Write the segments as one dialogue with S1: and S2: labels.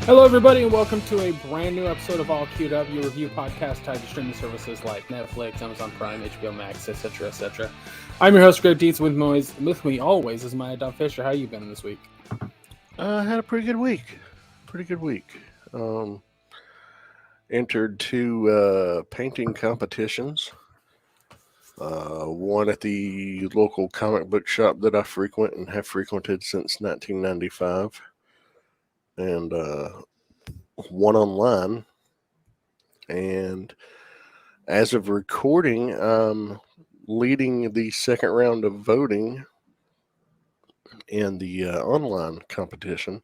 S1: Hello, everybody, and welcome to a brand new episode of All Queued Up, your review podcast tied to streaming services like Netflix, Amazon Prime, HBO Max, etc., etc. I'm your host, Greg Dietz. With me always is Maya Fisher. How you been this week?
S2: I had a pretty good week. Entered two painting competitions. One at the local comic book shop that I frequent and have frequented since 1995, and one online. And as of recording, I'm leading the second round of voting in the online competition,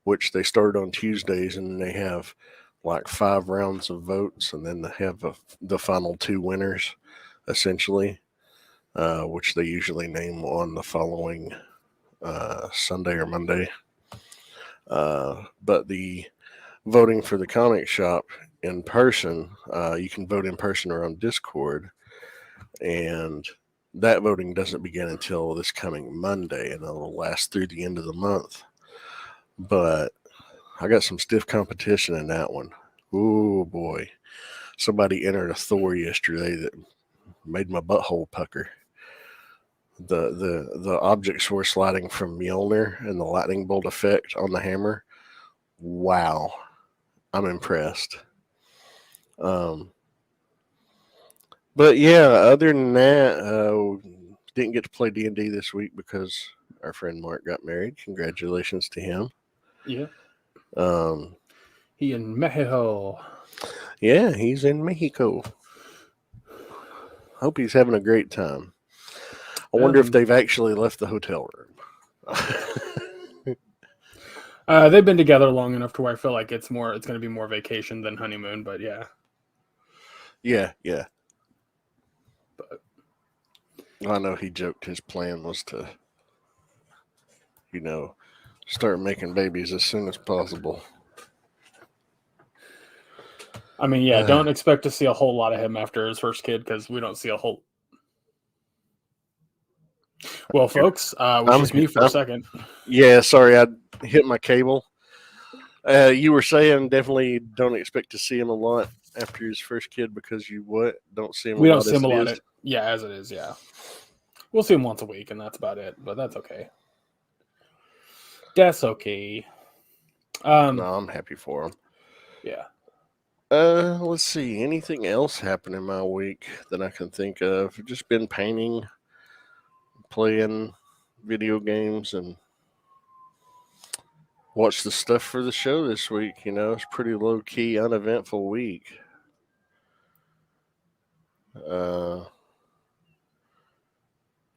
S2: which they started on Tuesdays, and they have like 5 rounds of votes, and then they have the final 2 winners, essentially, which they usually name on the following Sunday or Monday. But the voting for the comic shop in person, you can vote in person or on Discord, and that voting doesn't begin until this coming Monday, and it'll last through the end of the month. But I got some stiff competition in that one. Oh boy. Somebody entered a Thor yesterday that made my butthole pucker. The objects were sliding from Mjolnir and the lightning bolt effect on the hammer. Wow. I'm impressed. But yeah, other than that, didn't get to play D&D this week because our friend Mark got married. Congratulations to him.
S1: Yeah.
S2: Um,
S1: He in Mexico.
S2: Yeah, he's in Mexico. Hope he's having a great time. I wonder if they've actually left the hotel room.
S1: They've been together long enough to where I feel like it's going to be more vacation than honeymoon, but yeah.
S2: Yeah.
S1: But
S2: I know he joked his plan was to, start making babies as soon as possible.
S1: I mean, yeah, don't expect to see a whole lot of him after his first kid because we don't see a whole. Well, folks, was just me for a second.
S2: Yeah, sorry, I hit my cable. You were saying definitely don't expect to see him a lot after his first kid because don't see him.
S1: We don't see him a lot. Yeah, as it is. Yeah, we'll see him once a week, and that's about it. But that's okay. That's okay.
S2: No, I'm happy for him.
S1: Yeah.
S2: Let's see. Anything else happened in my week that I can think of? Just been painting, playing video games, and watched the stuff for the show this week. It's pretty low key, uneventful week.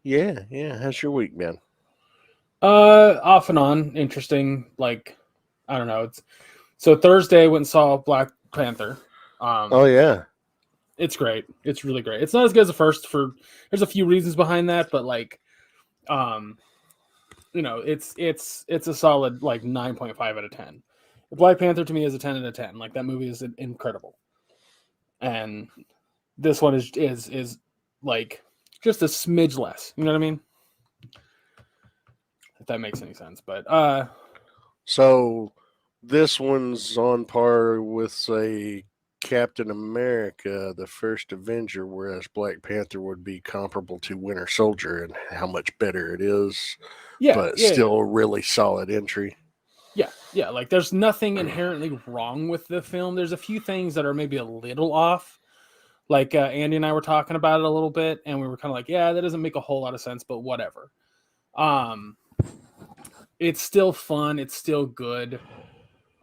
S2: Yeah. How's your week been?
S1: Off and on. Interesting. Like, I don't know. So Thursday went and saw Black Panther.
S2: Oh yeah,
S1: it's great. It's really great. It's not as good as the first. There's a few reasons behind that, but like, it's a solid like 9.5 out of 10. Black Panther to me is a 10 out of 10. Like that movie is incredible, and this one is like just a smidge less. You know what I mean? If that makes any sense, but
S2: so this one's on par with, say, Captain America, the first Avenger, whereas Black Panther would be comparable to Winter Soldier and how much better it is. Still a really solid entry.
S1: Yeah. Like there's nothing inherently wrong with the film. There's a few things that are maybe a little off. Like Andy and I were talking about it a little bit, and we were kind of like, yeah, that doesn't make a whole lot of sense, but whatever. It's still fun. It's still good.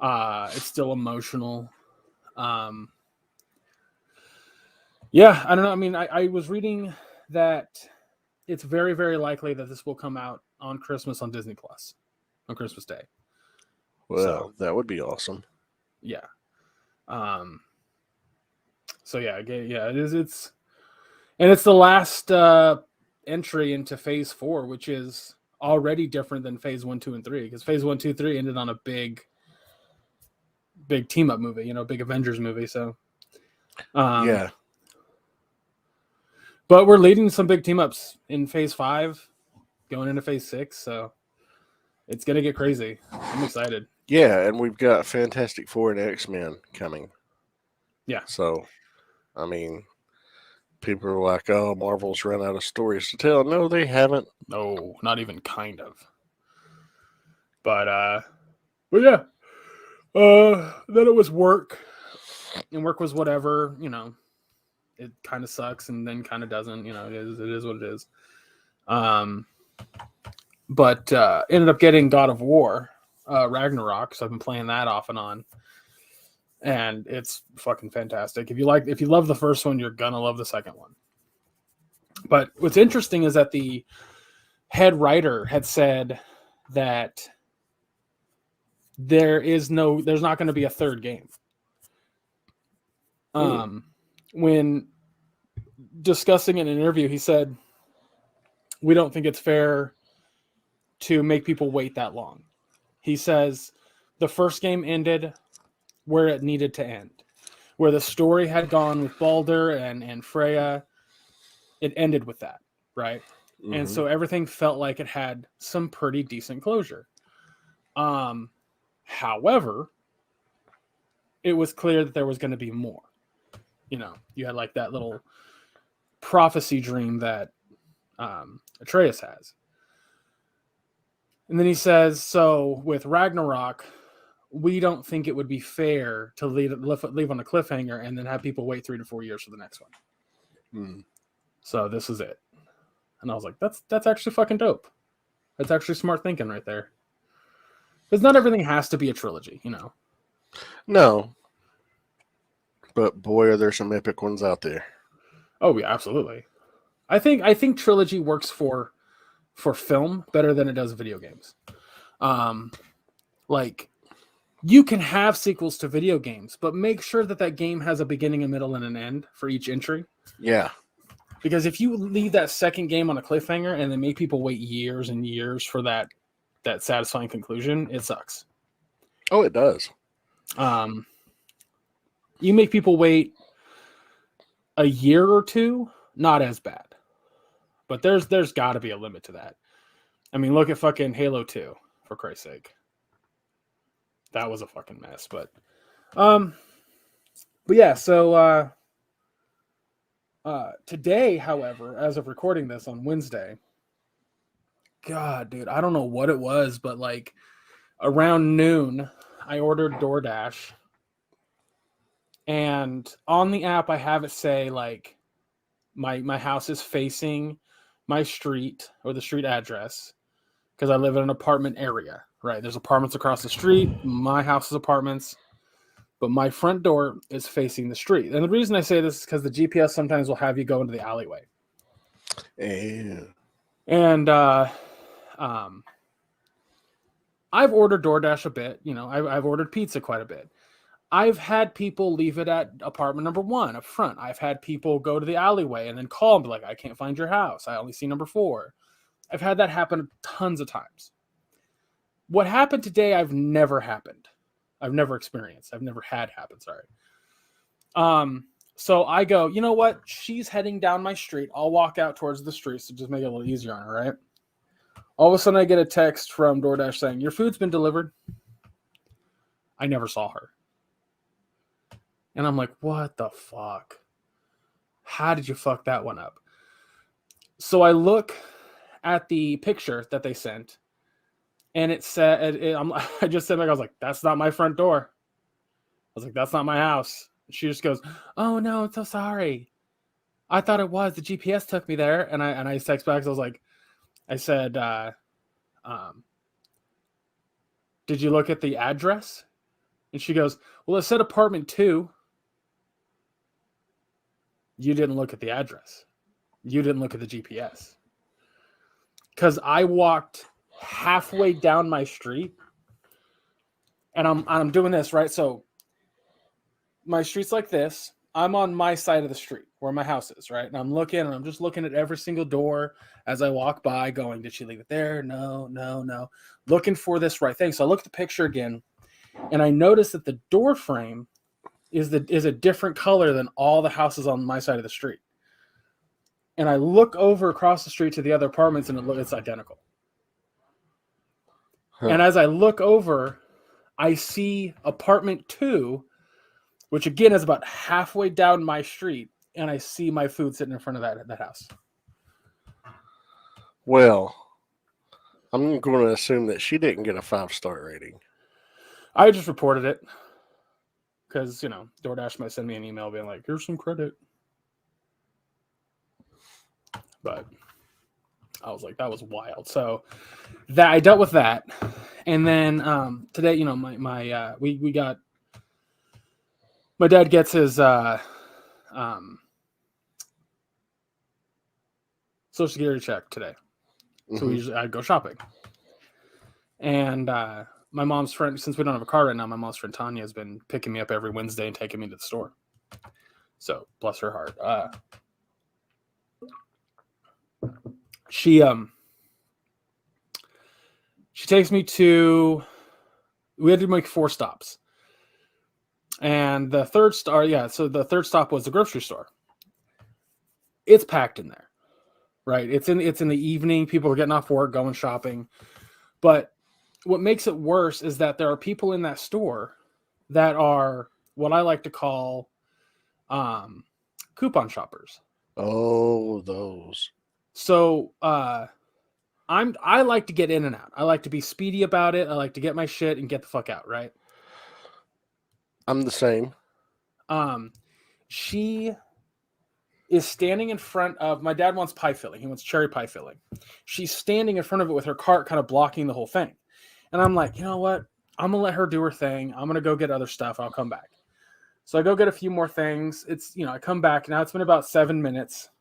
S1: It's still emotional. Yeah, I don't know. I mean, I was reading that it's very, very likely that this will come out on Christmas on Disney Plus on Christmas Day.
S2: Well, that would be awesome.
S1: Yeah. So yeah, it is. It's the last entry into Phase 4, which is already different than Phase 1, 2, and 3, because Phase 1, 2, 3 ended on a big team up movie, big Avengers movie. So,
S2: yeah.
S1: But we're leading some big team ups in Phase 5, going into Phase 6. So it's gonna get crazy. I'm excited.
S2: Yeah, and we've got Fantastic Four and X-Men coming.
S1: Yeah.
S2: So, I mean, people are like, "Oh, Marvel's run out of stories to tell." No, they haven't.
S1: No, not even kind of. But yeah. Then it was work, and work was whatever. It kind of sucks, and then kind of doesn't. It is what it is. But ended up getting God of War, Ragnarok. So I've been playing that off and on, and it's fucking fantastic. If you love the first one, you're gonna love the second one. But what's interesting is that the head writer had said that there's not going to be a third game. When discussing in an interview, he said, "We don't think it's fair to make people wait that long." He says the first game ended where it needed to end, where the story had gone with Baldur and Freya. It ended with that, right? Mm-hmm. And so everything felt like it had some pretty decent closure. However, it was clear that there was going to be more. You had like that little prophecy dream that Atreus has. And then he says, so with Ragnarok, we don't think it would be fair to leave on a cliffhanger and then have people wait 3 to 4 years for the next one. So this is it. And I was like, that's actually fucking dope. That's actually smart thinking right there. Because not everything has to be a trilogy,
S2: No. But boy, are there some epic ones out there.
S1: Oh yeah, absolutely. I think trilogy works for film better than it does video games. Like you can have sequels to video games, but make sure that game has a beginning, a middle, and an end for each entry.
S2: Yeah.
S1: Because if you leave that second game on a cliffhanger and then make people wait years and years for that satisfying conclusion, it sucks.
S2: Oh, it does.
S1: You make people wait a year or two, not as bad. But there's got to be a limit to that. I mean, look at fucking Halo 2, for Christ's sake. That was a fucking mess, but yeah, so today, however, as of recording this on Wednesday, God, dude, I don't know what it was, but like around noon, I ordered DoorDash, and on the app I have it say like my house is facing my street or the street address because I live in an apartment area, right? There's apartments across the street. My house is apartments, but my front door is facing the street. And the reason I say this is because the GPS sometimes will have you go into the alleyway.
S2: Yeah.
S1: And I've ordered DoorDash a bit. I've ordered pizza quite a bit. I've had people leave it at apartment number 1 up front. I've had people go to the alleyway and then call and be like, I can't find your house. I only see number 4. I've had that happen tons of times. What happened today, I've never experienced. I've never had happen, sorry. So I go, you know what? She's heading down my street. I'll walk out towards the street to just make it a little easier on her, right? All of a sudden I get a text from DoorDash saying, your food's been delivered. I never saw her. And I'm like, what the fuck? How did you fuck that one up? So I look at the picture that they sent, and it said, I just said, I was like, that's not my front door. I was like, that's not my house. She just goes, oh no, I'm so sorry. I thought it was. The GPS took me there. And I text back. I said, did you look at the address? And she goes, well, it said apartment 2. You didn't look at the address. You didn't look at the GPS. Because I walked halfway down my street, and I'm doing this, right? So my street's like this. I'm on my side of the street where my house is, right? And I'm just looking at every single door as I walk by, going, did she leave it there? No. Looking for this right thing. So I look at the picture again, and I notice that the door frame is a different color than all the houses on my side of the street. And I look over across the street to the other apartments, and it's identical. Huh. And as I look over, I see apartment 2, which again is about halfway down my street, and I see my food sitting in front of that house.
S2: Well, I'm going to assume that she didn't get a 5-star rating.
S1: I just reported it because, DoorDash might send me an email being like, here's some credit. But I was like, that was wild. So that I dealt with that. And then today, we got, my dad gets his Social Security check today. So I go shopping. And my mom's friend, since we don't have a car right now, my mom's friend Tanya has been picking me up every Wednesday and taking me to the store. So bless her heart. She takes me to, we had to make 4 stops. And the third stop was the grocery store. It's packed in there, right? It's in the evening. People are getting off work, going shopping. But what makes it worse is that there are people in that store that are what I like to call coupon shoppers.
S2: Oh, those.
S1: So I like to get in and out. I like to be speedy about it. I like to get my shit and get the fuck out, right?
S2: I'm the same.
S1: She is standing in front of, my dad wants pie filling. He wants cherry pie filling. She's standing in front of it with her cart kind of blocking the whole thing. And I'm like, you know what? I'm going to let her do her thing. I'm going to go get other stuff. I'll come back. So I go get a few more things. It's, I come back. Now it's been about 7 minutes,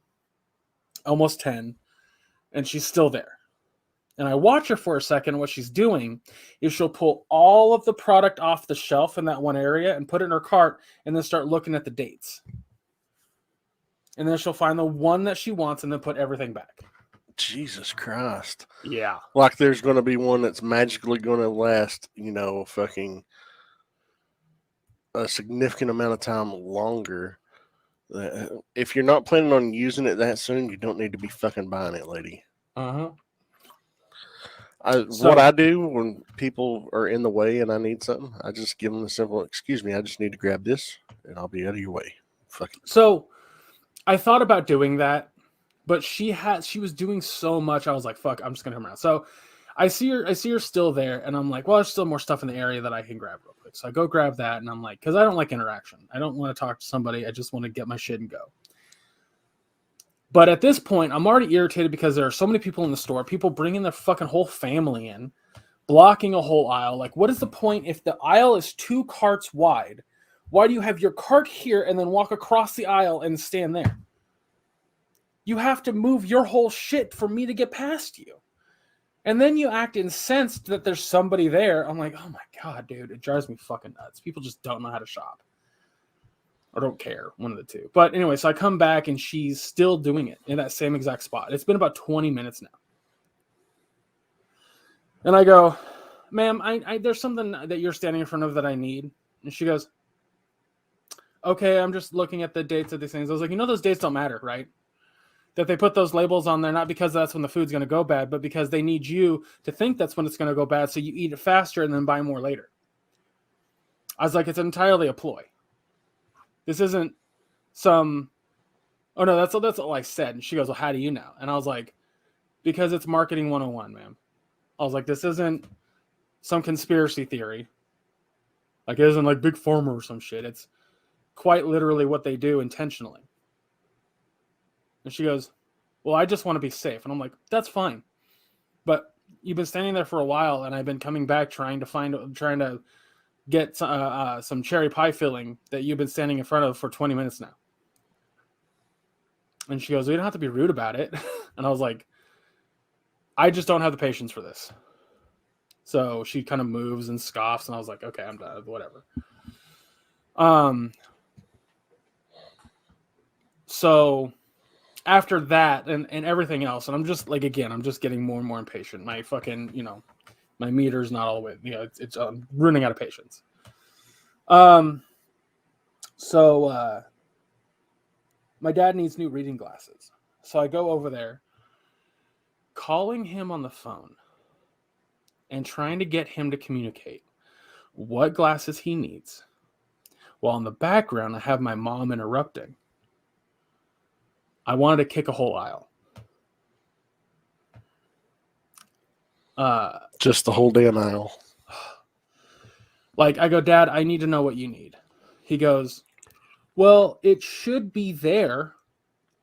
S1: almost 10, and she's still there. And I watch her for a second. What she's doing is she'll pull all of the product off the shelf in that one area and put it in her cart and then start looking at the dates. And then she'll find the one that she wants and then put everything back.
S2: Jesus Christ.
S1: Yeah.
S2: Like there's going to be one that's magically going to last, fucking a significant amount of time longer. If you're not planning on using it that soon, you don't need to be fucking buying it, lady.
S1: Uh-huh.
S2: What I do when people are in the way and I need something, I just give them a simple, excuse me, I just need to grab this and I'll be out of your way. Fuck it.
S1: So I thought about doing that, but she was doing so much. I was like, fuck, I'm just going to come around. So I see her still there. And I'm like, well, there's still more stuff in the area that I can grab real quick. So I go grab that. And I'm like, cause I don't like interaction. I don't want to talk to somebody. I just want to get my shit and go. But at this point, I'm already irritated because there are so many people in the store, people bringing their fucking whole family in, blocking a whole aisle. Like, what is the point if the aisle is 2 carts wide? Why do you have your cart here and then walk across the aisle and stand there? You have to move your whole shit for me to get past you. And then you act incensed that there's somebody there. I'm like, oh my God, dude, it drives me fucking nuts. People just don't know how to shop. Or don't care, one of the two. But anyway, so I come back and she's still doing it in that same exact spot. It's been about 20 minutes now. And I go, ma'am, there's something that you're standing in front of that I need. And she goes, okay, I'm just looking at the dates of these things. I was like, those dates don't matter, right? That they put those labels on there, not because that's when the food's going to go bad, but because they need you to think that's when it's going to go bad. So you eat it faster and then buy more later. I was like, it's entirely a ploy. This isn't some, oh no, that's all I said. And she goes, well, how do you know? And I was like, because it's marketing 101, ma'am. I was like, this isn't some conspiracy theory. Like it isn't like Big Pharma or some shit. It's quite literally what they do intentionally. And she goes, well, I just want to be safe. And I'm like, that's fine. But you've been standing there for a while and I've been coming back trying to get some cherry pie filling that you've been standing in front of for 20 minutes now. And she goes, well, you don't have to be rude about it. And I was like, I just don't have the patience for this. So she kind of moves and scoffs. And I was like, okay, I'm done. Whatever. So after that and everything else, and I'm just like, again, I'm just getting more and more impatient. My fucking, my meter's not all the way, it's running out of patience. So my dad needs new reading glasses. So I go over there, calling him on the phone and trying to get him to communicate what glasses he needs. While in the background, I have my mom interrupting. I wanted to kick a whole aisle.
S2: Just the whole damn aisle.
S1: Like, I go, Dad, I need to know what you need. He goes, well, it should be there.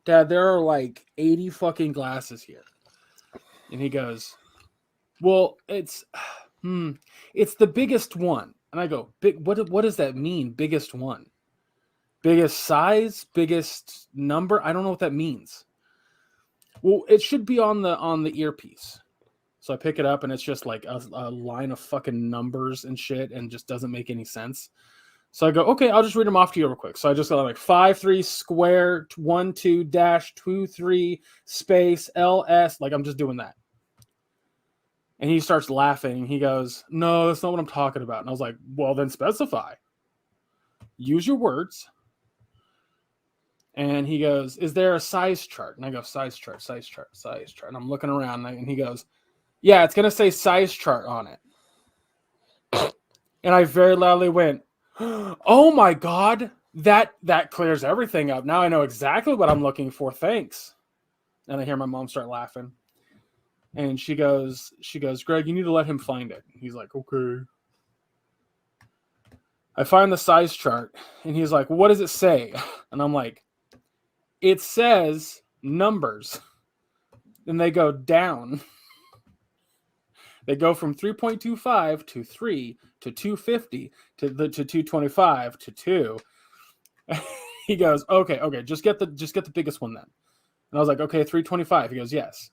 S1: Dad, there are like 80 fucking glasses here. And he goes, well, it's the biggest one. And I go, what does that mean? Biggest one? Biggest size? Biggest number? I don't know what that means. Well, it should be on the earpiece. So I pick it up and it's just like a line of fucking numbers and shit and just doesn't make any sense. So I go, okay, I'll just read them off to you real quick. So I just got like 5-3 square 1-2 dash 2-3 space LS. Like I'm just doing that. And he starts laughing. He goes, no, that's not what I'm talking about. And I was like, well, then specify. Use your words. And he goes, is there a size chart? And I go, size chart. And I'm looking around and he goes, yeah, it's going to say size chart on it. And I very loudly went, oh my God, that clears everything up. Now I know exactly what I'm looking for. Thanks. And I hear my mom start laughing. And she goes, Greg, you need to let him find it. He's like, okay. I find the size chart and he's like, what does it say? And I'm like, it says numbers. And they go down. They go from 3.25 to 3 to 250 to 225 to 2. He goes, okay, just get the biggest one then. And I was like, okay, 325. He goes, yes.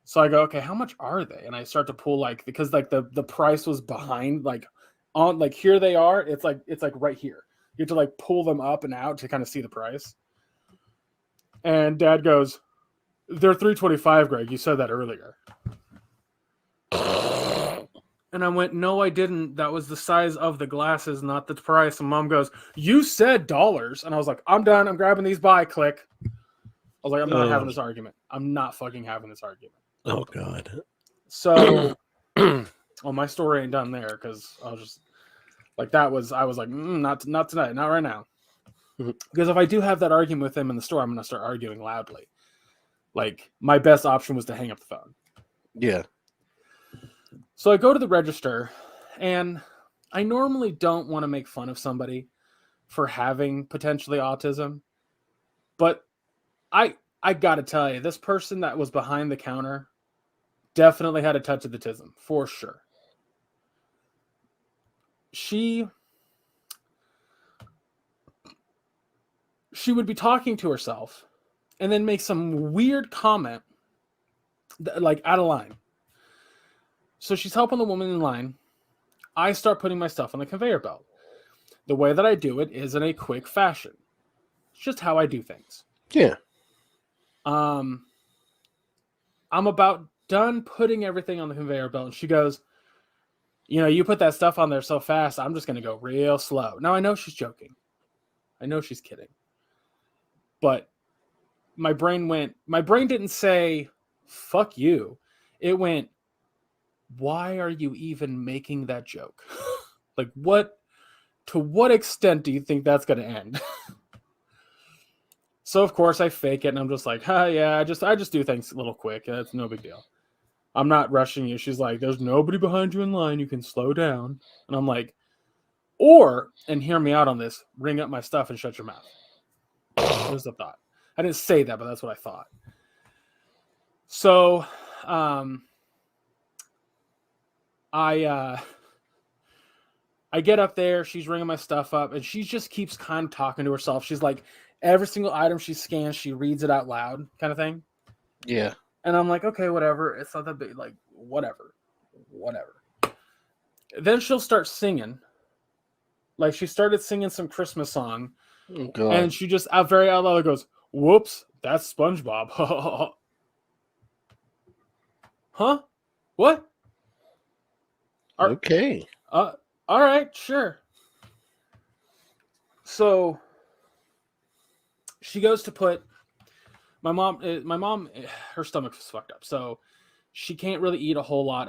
S1: So I go, okay, how much are they? And I start to pull because the price was behind on here they are. It's like right here. You have to pull them up and out to kind of see the price. And Dad goes, they're 325, Greg. You said that earlier. And I went, no, I didn't. That was the size of the glasses, not the price. And Mom goes, you said dollars. And I was like, I'm done. I'm grabbing these. Bye. Click. I was like, I'm not having this argument. I'm not fucking having this argument.
S2: Oh, God.
S1: So, well, my story ain't done there because I was just I was like, not tonight, not right now. Because if I do have that argument with him in the store, I'm going to start arguing loudly. My best option was to hang up the phone.
S2: Yeah.
S1: So I go to the register, and I normally don't want to make fun of somebody for having potentially autism, but I got to tell you, this person that was behind the counter definitely had a touch of autism, for sure. She would be talking to herself and then make some weird comment, out of line. So she's helping the woman in line. I start putting my stuff on the conveyor belt. The way that I do it is in a quick fashion. It's just how I do things.
S2: Yeah.
S1: I'm about done putting everything on the conveyor belt. And she goes, you put that stuff on there so fast, I'm just going to go real slow. Now, I know she's joking. I know she's kidding. But my brain didn't say, fuck you. It went, why are you even making that joke? To what extent do you think that's going to end? So of course I fake it and I'm just like, yeah, I just do things a little quick. That's no big deal. I'm not rushing you. She's like, there's nobody behind you in line. You can slow down. And I'm like, and hear me out on this, ring up my stuff and shut your mouth. There's the thought. I didn't say that, but that's what I thought. So, I get up there, she's ringing my stuff up, and she just keeps kind of talking to herself. She's like, every single item she scans, she reads it out loud, kind of thing.
S2: Yeah.
S1: And I'm like, okay, whatever. It's not that big. Whatever. Then she'll start singing. She started singing some Christmas song.
S2: Oh, God.
S1: And she just very out loud goes, whoops, that's SpongeBob. Huh? What?
S2: Okay.
S1: All right, sure. So she goes to put my mom, her stomach was fucked up, so she can't really eat a whole lot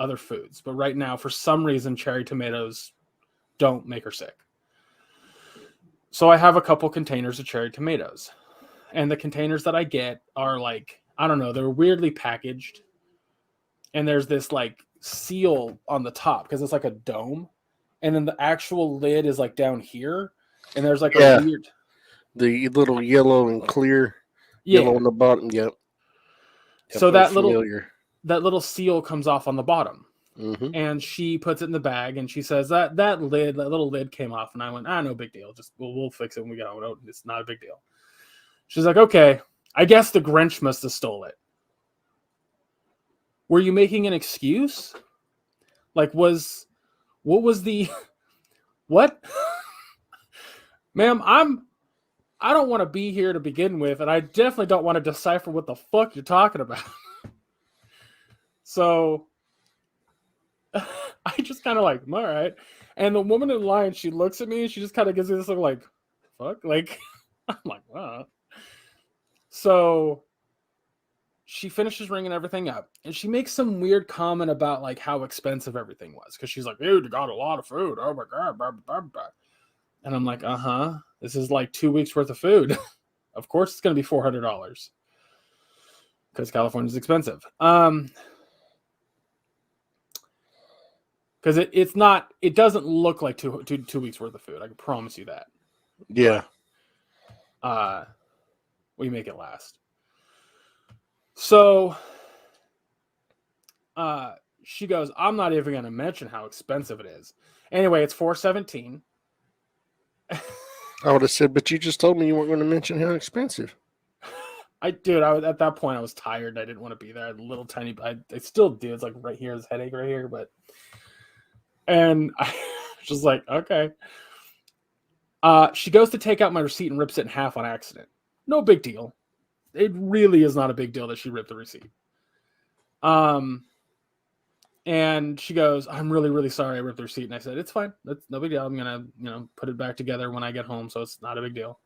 S1: other foods. But right now, for some reason, cherry tomatoes don't make her sick. So I have a couple containers of cherry tomatoes. And the containers that I get are like, I don't know, they're weirdly packaged. And there's this like seal on the top because it's like a dome. And then the actual lid is like down here. And there's like a weird...
S2: The little yellow and clear yellow on the bottom. Yep.
S1: So that little seal comes off on the bottom.
S2: Mm-hmm.
S1: And she puts it in the bag and she says that little lid came off. And I went, no big deal. Just we'll fix it when we get home. It's not a big deal. She's like, okay, I guess the Grinch must have stole it. Were you making an excuse? Like, what was the, what? Ma'am, I don't want to be here to begin with, and I definitely don't want to decipher what the fuck you're talking about. So, I just kind of like, all right. And the woman in line, she looks at me, and she just kind of gives me this look like, fuck? Like, I'm like, wow. So she finishes ringing everything up, and she makes some weird comment about like how expensive everything was, because she's like, dude, you got a lot of food. Oh my god, blah, blah, blah. And I'm like, this is like 2 weeks worth of food. Of course, it's going to be $400 because California's expensive. Because it doesn't look like two weeks worth of food. I can promise you that.
S2: Yeah.
S1: We make it last. So, she goes, I'm not even going to mention how expensive it is. Anyway, it's $4.17.
S2: I would have said, but you just told me you weren't going to mention how expensive.
S1: At that point, I was tired. I didn't want to be there. I had a little tiny, I still do. It's like right here, this headache right here. And I was just like, okay. She goes to take out my receipt and rips it in half on accident. No big deal. It really is not a big deal that she ripped the receipt. And she goes, I'm really, really sorry I ripped the receipt. And I said, it's fine. That's no big deal. I'm going to, put it back together when I get home. So it's not a big deal.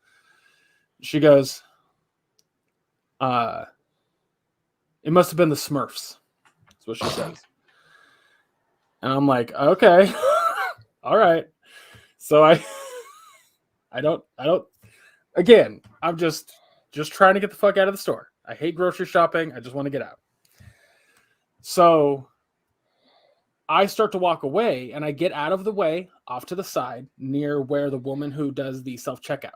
S1: She goes, it must have been the Smurfs. That's what she says. And I'm like, okay, all right. So I don't, again, I'm just trying to get the fuck out of the store. I hate grocery shopping. I just want to get out. So I start to walk away, and I get out of the way, off to the side, near where the woman who does the self-checkout.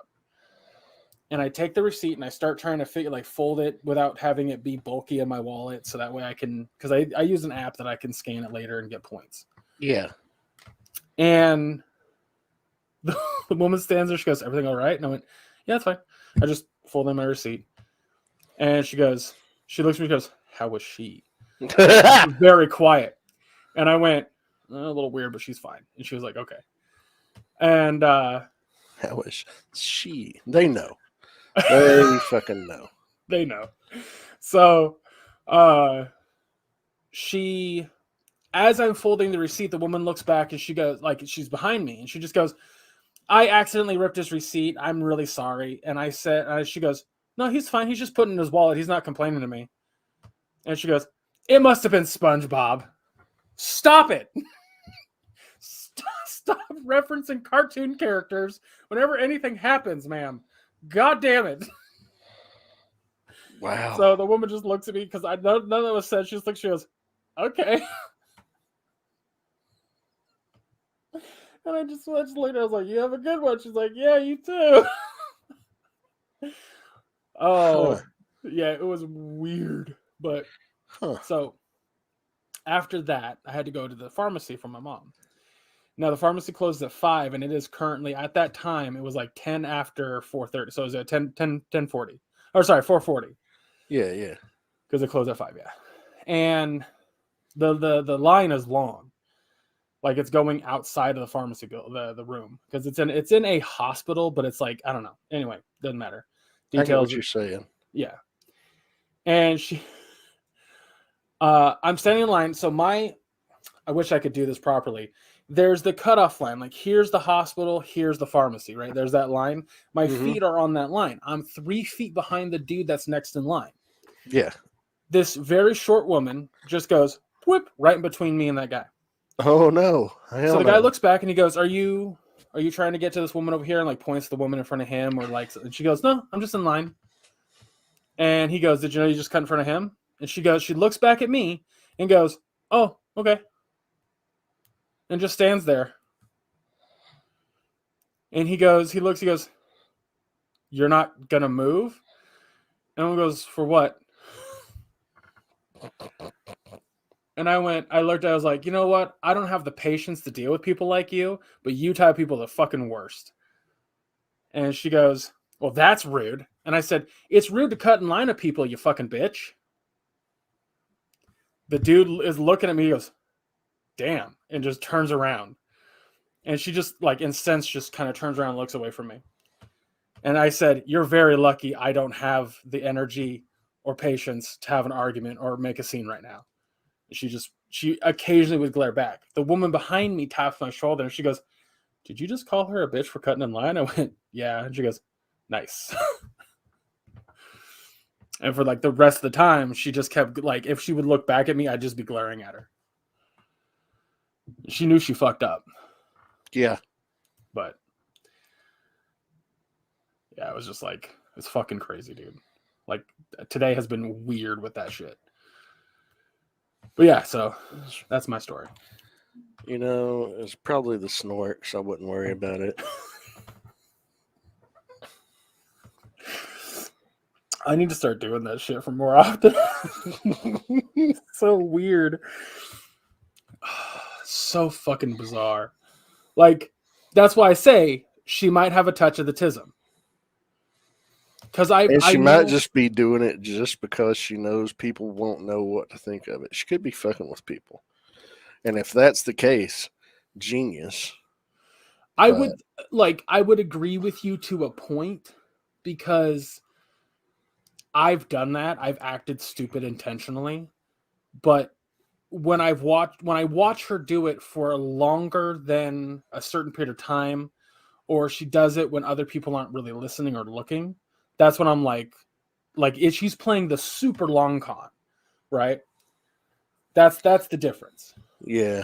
S1: And I take the receipt, and I start trying to fold it without having it be bulky in my wallet, so that way I can, because I use an app that I can scan it later and get points.
S2: Yeah.
S1: And the woman stands there, she goes, everything all right? And I went, yeah, that's fine. I just folded my receipt. And she looks at me and goes, how was she? Very quiet. And I went, a little weird, but she's fine. And she was like, okay. And how
S2: was she? They know. They fucking know.
S1: They know. So she, as I'm folding the receipt, the woman looks back and she goes, like, she's behind me. And she just goes, I accidentally ripped his receipt. I'm really sorry. And I said, she goes, no, he's fine. He's just putting it in his wallet. He's not complaining to me. And she goes, it must have been SpongeBob. Stop it. Stop referencing cartoon characters whenever anything happens, ma'am. God damn it.
S2: Wow.
S1: So the woman just looks at me because none of that was said. She goes, okay. And I just looked at her. I was like, you have a good one. She's like, yeah, you too. Yeah, it was weird. But so after that, I had to go to the pharmacy for my mom. Now the pharmacy closed at 5, and it is currently, at that time, it was like 10 after 4:30. So it was at 10:40. Or sorry, 4:40.
S2: Yeah.
S1: Because it closed at 5, yeah. And the line is long. Like it's going outside of the pharmacy the room. Because it's in a hospital, but it's like, I don't know. Anyway, doesn't matter.
S2: Details. I get what you're saying.
S1: Yeah. And I'm standing in line. So I wish I could do this properly. There's the cutoff line. Like here's the hospital, here's the pharmacy, right? There's that line. My feet are on that line. I'm 3 feet behind the dude that's next in line.
S2: Yeah.
S1: This very short woman just goes, whip, right in between me and that guy.
S2: Oh no!
S1: So the guy looks back and he goes, "Are you trying to get to this woman over here?" And like points to the woman in front of him, or like, and she goes, "No, I'm just in line." And he goes, "Did you know you just cut in front of him?" And she looks back at me and goes, "Oh, okay," and just stands there. And he goes, "You're not gonna move?" And one goes, "For what?" And I looked, I was like, "You know what? I don't have the patience to deal with people like you, but you type people are the fucking worst." And she goes, "Well, that's rude." And I said, "It's rude to cut in line of people, you fucking bitch." The dude is looking at me, he goes, "Damn," and just turns around. And she just, like, incensed, just kind of turns around and looks away from me. And I said, "You're very lucky I don't have the energy or patience to have an argument or make a scene right now." She occasionally would glare back. The woman behind me taps my shoulder and she goes, "Did you just call her a bitch for cutting in line?" I went, "Yeah." And she goes, "Nice." And for like the rest of the time, she just kept, like, if she would look back at me, I'd just be glaring at her. She knew she fucked up.
S2: Yeah.
S1: But yeah, it was just like, it's fucking crazy, dude. Like, today has been weird with that shit. But yeah, so that's my story.
S2: You know, it's probably the snorts. I wouldn't worry about it.
S1: I need to start doing that shit for more often. So weird. So fucking bizarre. Like, that's why I say she might have a touch of the tism. Because
S2: And
S1: I
S2: she
S1: know,
S2: might just be doing it just because she knows people won't know what to think of it. She could be fucking with people. And if that's the case, genius.
S1: I would agree with you to a point, because I've done that. I've acted stupid intentionally, but when I watch her do it for longer than a certain period of time, or she does it when other people aren't really listening or looking, that's when I'm like, if she's playing the super long con, right? That's the difference.
S2: Yeah.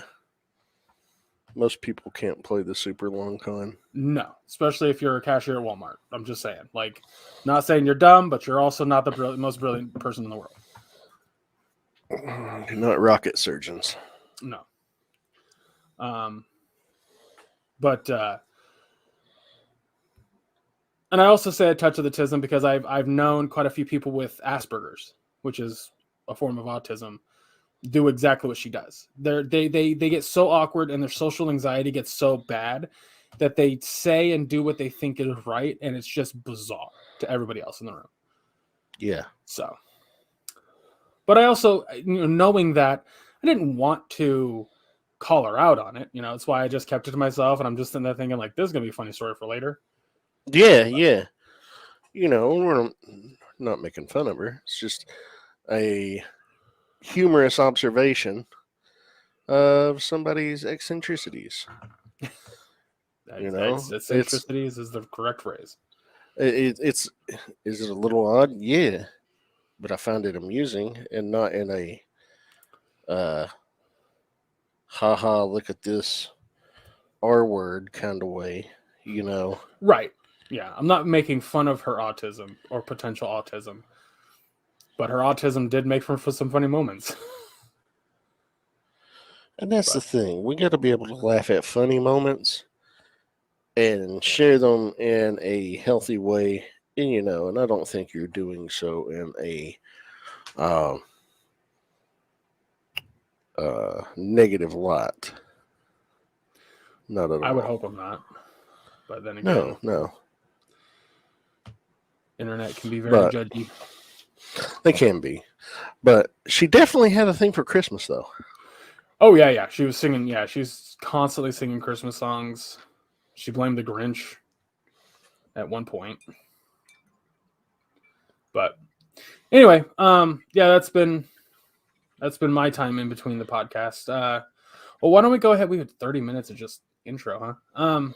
S2: Most people can't play the super long con.
S1: No, especially if you're a cashier at Walmart. I'm just saying. Like, not saying you're dumb, but you're also not the most brilliant person in the world.
S2: Not rocket surgeons.
S1: No. But and I also say a touch of the autism because I've known quite a few people with Asperger's, which is a form of autism, do exactly what she does. They get so awkward and their social anxiety gets so bad that they say and do what they think is right, and it's just bizarre to everybody else in the room.
S2: Yeah.
S1: So, but I also, knowing that, I didn't want to call her out on it. That's why I just kept it to myself, and I'm just in there thinking, like, this is gonna be a funny story for later.
S2: Yeah, yeah. We're not making fun of her. It's just a humorous observation of somebody's eccentricities.
S1: Eccentricities is the correct phrase.
S2: It's is it a little odd? Yeah, but I found it amusing and not in a haha, look at this R word kind of way,
S1: Right. Yeah, I'm not making fun of her autism or potential autism, but her autism did make for some funny moments.
S2: And that's the thing. We got to be able to laugh at funny moments and share them in a healthy way. And I don't think you're doing so in a negative light. Not at all.
S1: I would hope I'm not. But then again,
S2: no.
S1: Internet can be very judgy.
S2: They can be. But she definitely had a thing for Christmas, though.
S1: Oh, yeah. She was singing. Yeah, she's constantly singing Christmas songs. She blamed the Grinch at one point. But anyway, yeah, that's been my time in between the podcast. Well, why don't we go ahead? We had 30 minutes of just intro, huh?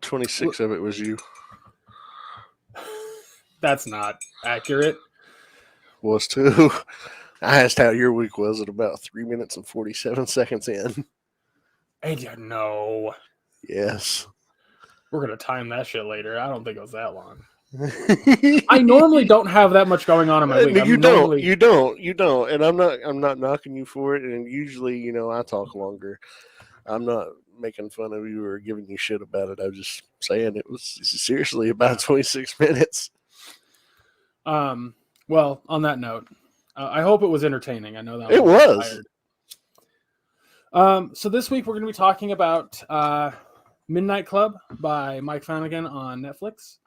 S2: 26 of it was you.
S1: That's not accurate.
S2: Was too. I asked how your week was at about 3 minutes and 47 seconds in.
S1: And yeah, no.
S2: Yes.
S1: We're going to time that shit later. I don't think it was that long. I normally don't have that much going on in my week.
S2: No, you don't. And I'm not knocking you for it. And usually, I talk longer. I'm not making fun of you or giving you shit about it. I'm just saying it was seriously about 26 minutes.
S1: Well, on that note, I hope it was entertaining. I know that
S2: it was.
S1: So this week we're going to be talking about Midnight Club by Mike Flanagan on Netflix.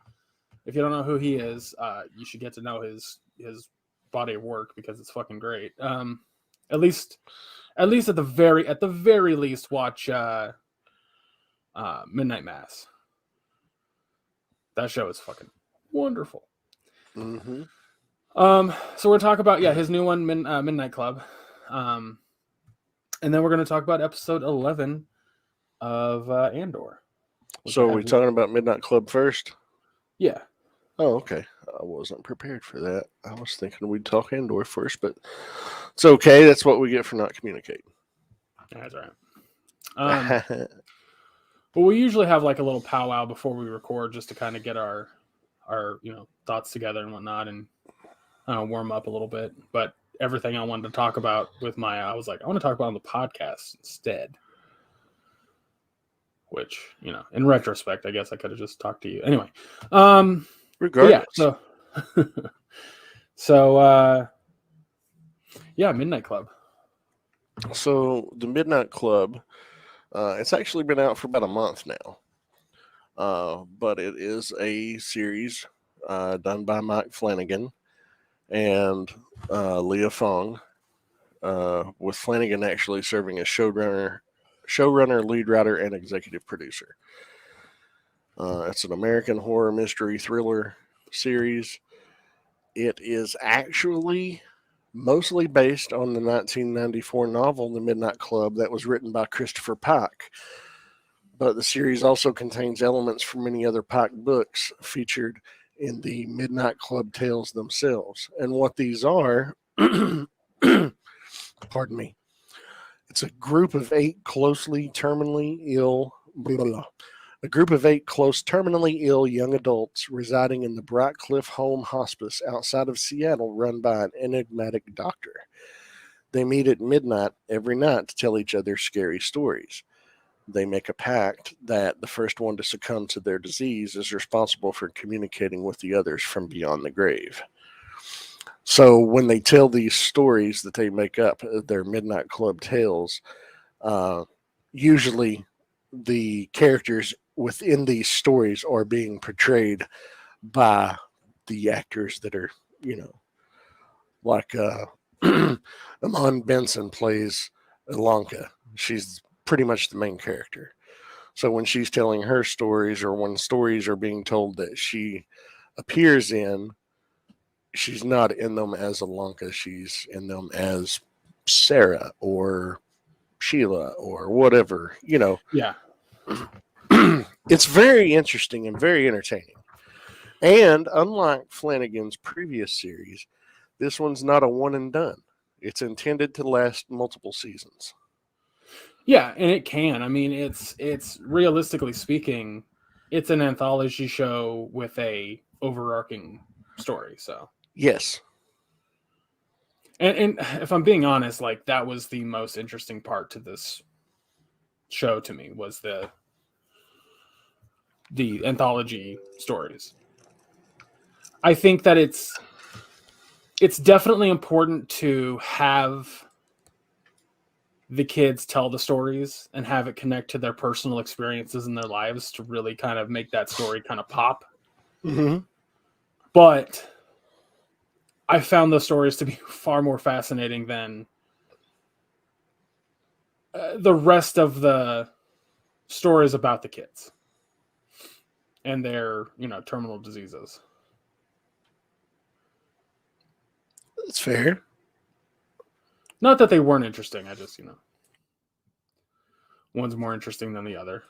S1: If you don't know who he is, you should get to know his body of work because it's fucking great. At least at the very least, watch Midnight Mass. That show is fucking wonderful.
S2: Mm-hmm.
S1: So we're gonna talk about his new one, Midnight Club, and then we're gonna talk about episode 11 of Andor.
S2: So are we talking about Midnight Club first?
S1: Yeah.
S2: Oh, okay. I wasn't prepared for that. I was thinking we'd talk Andor first, but it's okay. That's what we get for not communicating.
S1: That's right. Well, we usually have like a little powwow before we record just to kind of get our thoughts together and whatnot and warm up a little bit. But everything I wanted to talk about with Maya, I was like, I want to talk about on the podcast instead. Which, in retrospect, I guess I could have just talked to you. Anyway.
S2: Regardless.
S1: So Midnight Club.
S2: So the Midnight Club, it's actually been out for about a month now. But it is a series done by Mike Flanagan and Leah Fong, with Flanagan actually serving as showrunner, lead writer, and executive producer. It's an American horror mystery thriller series. It is actually mostly based on the 1994 novel The Midnight Club that was written by Christopher Pike. But the series also contains elements from many other Pike books featured in the Midnight Club tales themselves. And what these are, pardon me, it's a group of 8 closely terminally ill young adults residing in the Bright Cliff Home Hospice outside of Seattle, run by an enigmatic doctor. They meet at midnight every night to tell each other scary stories. They make a pact that the first one to succumb to their disease is responsible for communicating with the others from beyond the grave. So when they tell these stories that they make up, their Midnight Club tales, usually the characters within these stories are being portrayed by the actors that are, like Amon Benson plays Ilanka. She's pretty much the main character. So when she's telling her stories, or when stories are being told that she appears in, she's not in them as Ilanka. She's in them as Sarah or Sheila or whatever,
S1: Yeah.
S2: It's very interesting and very entertaining. And unlike Flanagan's previous series, this one's not a one and done. It's intended to last multiple seasons.
S1: Yeah, and it can. I mean, it's realistically speaking, it's an anthology show with a overarching story. So
S2: yes,
S1: and if I'm being honest, like that was the most interesting part to this show to me was the anthology stories. I think that it's definitely important to have the kids tell the stories and have it connect to their personal experiences in their lives to really kind of make that story kind of pop.
S2: Mm-hmm.
S1: But I found those stories to be far more fascinating than the rest of the stories about the kids and their, terminal diseases.
S2: That's fair.
S1: Not that they weren't interesting. I just, one's more interesting than the other.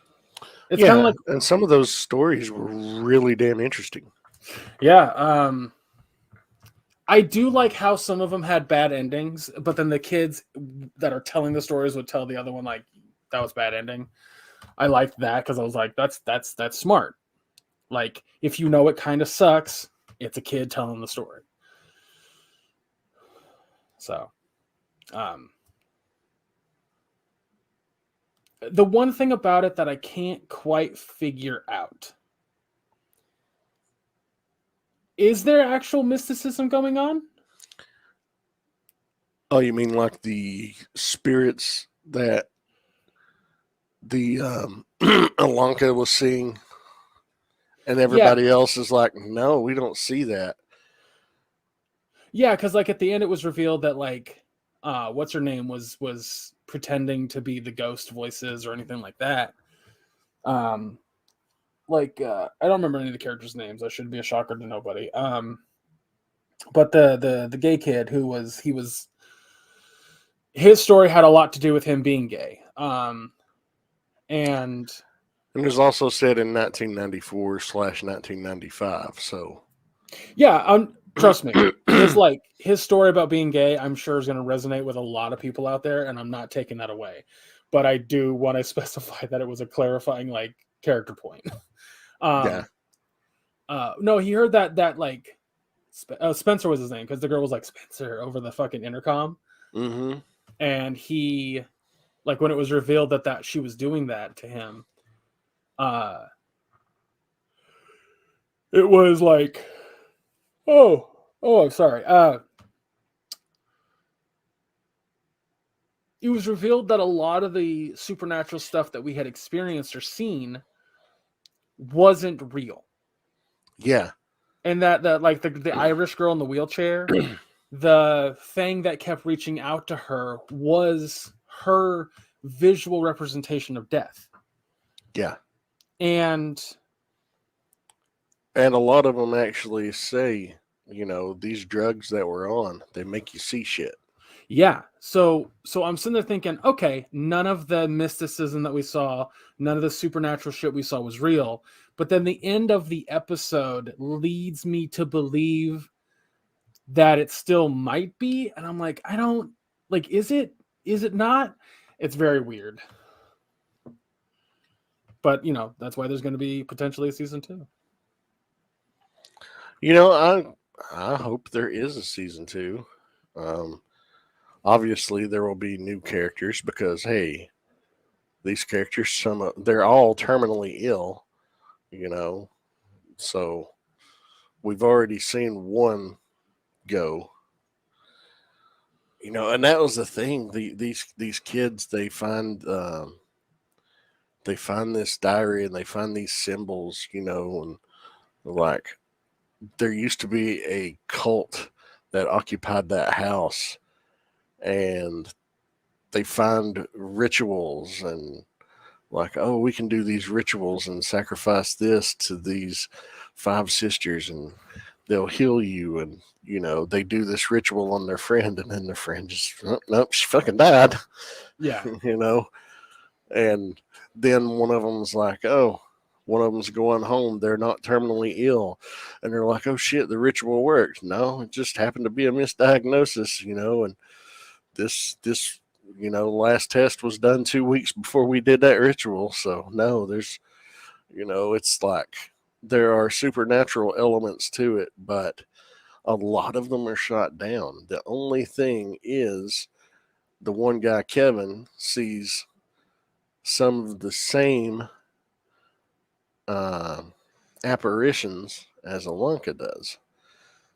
S2: It's kind of like, and some of those stories were really damn interesting.
S1: Yeah. I do like how some of them had bad endings, but then the kids that are telling the stories would tell the other one like that was bad ending. I liked that because I was like, that's smart. Like if you know it kind of sucks, it's a kid telling the story. So, the one thing about it that I can't quite figure out is there actual mysticism going on?
S2: Oh, you mean like the spirits that the Alanka was seeing, and
S1: Yeah,
S2: everybody else is like, no, we don't see that.
S1: yeah, because like at the end it was revealed that like what's her name was pretending to be the ghost voices or anything like that. Like I don't remember any of the characters' names. That should be a shocker to nobody. But the gay kid who was his story had a lot to do with him being gay. And
S2: And it was also said in 1994/1995. So
S1: yeah, trust me, his story about being gay, I'm sure is going to resonate with a lot of people out there, and I'm not taking that away. But I do want to specify that it was a clarifying like character point.
S2: yeah,
S1: No, he heard that like Spencer was his name because the girl was like Spencer over the fucking intercom,
S2: mm-hmm.
S1: and he like when it was revealed that she was doing that to him, uh, it was like, I'm sorry. It was revealed that a lot of the supernatural stuff that we had experienced or seen wasn't real,
S2: Yeah,
S1: and that like the Irish girl in the wheelchair, the thing that kept reaching out to her was her visual representation of death.
S2: yeah.
S1: And
S2: And a lot of them actually say, these drugs that we're on, they make you see shit.
S1: yeah, so I'm sitting there thinking, okay, none of the mysticism that we saw, none of the supernatural shit we saw was real. But then the end of the episode leads me to believe that it still might be, and I'm like, I don't like, is it not? It's very weird. But that's why there's going to be potentially a season 2.
S2: I hope there is a season 2. Um, Obviously, there will be new characters because hey, these characters, they're all terminally ill. You know, so we've already seen one go. And that was the thing. These kids, they find this diary and they find these symbols. And like there used to be a cult that occupied that house, and they find rituals and like, oh, we can do these rituals and sacrifice this to these 5 sisters and they'll heal you. And they do this ritual on their friend, and then their friend just, oh, nope, she fucking died.
S1: Yeah.
S2: you know and then one of them's like, oh, one of them's going home, they're not terminally ill, and they're like, oh shit, the ritual worked. No, it just happened to be a misdiagnosis. And this last test was done 2 weeks before we did that ritual. So no, it's like there are supernatural elements to it, but a lot of them are shot down. The only thing is the one guy, Kevin, sees some of the same uh, apparitions as Alanka does,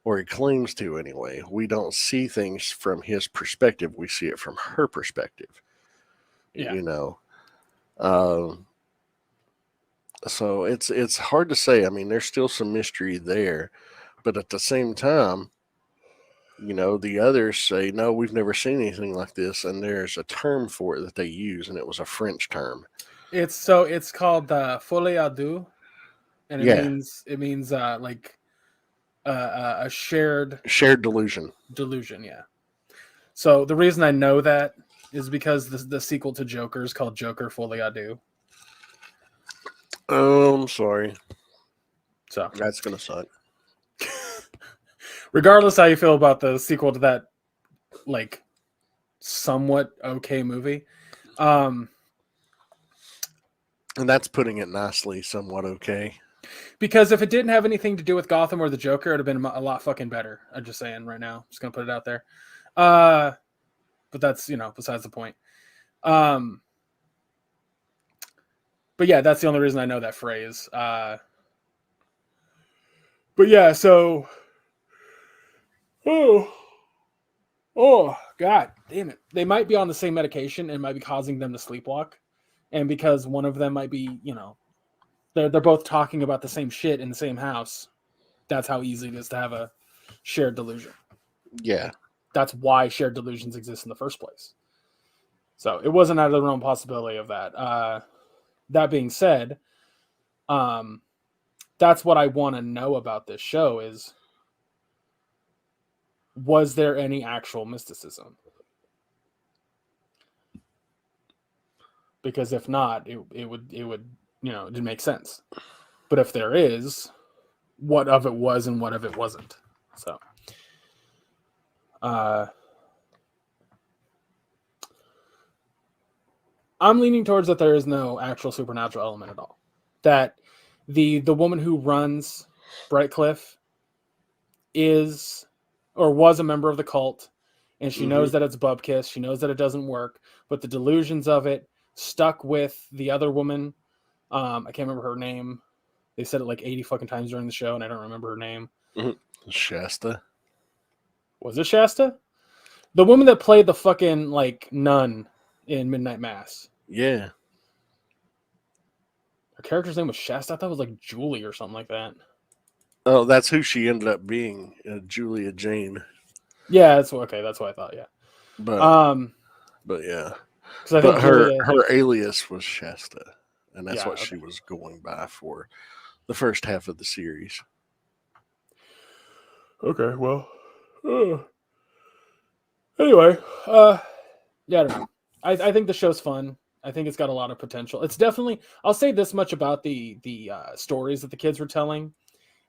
S2: or he claims to anyway. We don't see things from his perspective, we see it from her perspective.
S1: Yeah.
S2: Um, so it's hard to say. I mean, there's still some mystery there, but at the same time, the others say, no, we've never seen anything like this, and there's a term for it that they use, and it was a French term.
S1: It's called folie à deux, and
S2: Yeah,
S1: it means like a shared
S2: shared delusion.
S1: delusion. Yeah. So the reason I know that is because the sequel to Joker is called Joker Folie à deux.
S2: Oh, I'm sorry.
S1: So
S2: That's gonna suck.
S1: Regardless how you feel about the sequel to that, like, somewhat okay movie.
S2: And that's putting it nicely, somewhat okay.
S1: Because if it didn't have anything to do with Gotham or the Joker, it would have been a lot fucking better. I'm just saying right now. Just going to put it out there. But that's, besides the point. But yeah, that's the only reason I know that phrase. But yeah, so... Oh, God damn it. They might be on the same medication and might be causing them to sleepwalk. And because one of them might be, they're both talking about the same shit in the same house. That's how easy it is to have a shared delusion.
S2: Yeah.
S1: That's why shared delusions exist in the first place. So it wasn't out of the realm possibility of that. That being said, that's what I want to know about this show is, was there any actual mysticism? Because if not, it would it didn't make sense. But if there is, what of it was and what of it wasn't. So I'm leaning towards that there is no actual supernatural element at all. That the woman who runs Brightcliff is or was a member of the cult, and she knows that it's Bubkiss. She knows that it doesn't work, but the delusions of it stuck with the other woman. I can't remember her name. They said it like 80 fucking times during the show, and I don't remember her name.
S2: Shasta.
S1: Was it Shasta? The woman that played the fucking like nun in Midnight Mass.
S2: Yeah.
S1: Her character's name was Shasta. I thought it was like Julie or something like that.
S2: Oh, that's who she ended up being, Julia Jane.
S1: Yeah, that's what I thought. Yeah,
S2: but yeah,
S1: because I think
S2: her alias was Shasta, and that's what she was going by for the first half of the series.
S1: Okay, well, anyway, yeah, I don't know. I think the show's fun. I think it's got a lot of potential. It's definitely. I'll say this much about the stories that the kids were telling.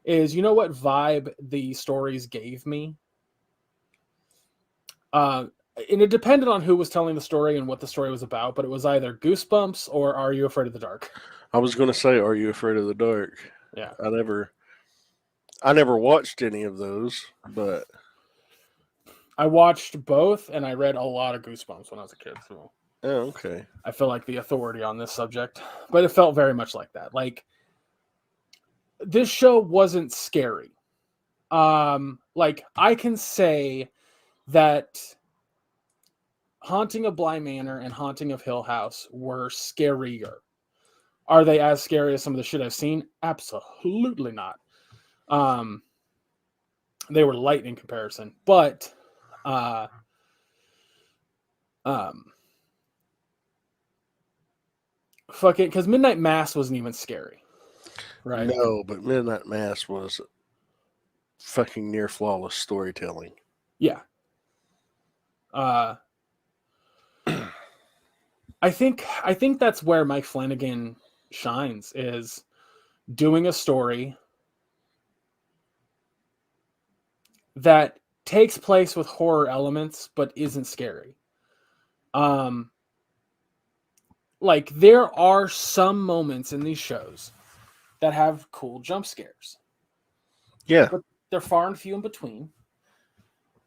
S1: Is what vibe the stories gave me. And it depended on who was telling the story and what the story was about, but it was either Goosebumps or Are You Afraid of the Dark?
S2: I was going to say, Are You Afraid of the Dark?
S1: Yeah.
S2: I never watched any of those, but
S1: I watched both, and I read a lot of Goosebumps when I was a kid. So
S2: okay.
S1: I feel like the authority on this subject, but it felt very much like that. Like, this show wasn't scary. Like, I can say that Haunting of Bly Manor and Haunting of Hill House were scarier. Are they as scary as some of the shit I've seen? Absolutely not. They were light in comparison, but fuck it, because Midnight Mass wasn't even scary, right?
S2: No, but Midnight Mass was fucking near flawless storytelling.
S1: Yeah. I think that's where Mike Flanagan shines, is doing a story that takes place with horror elements but isn't scary. Like, there are some moments in these shows that have cool jump scares.
S2: Yeah.
S1: But they're far and few in between.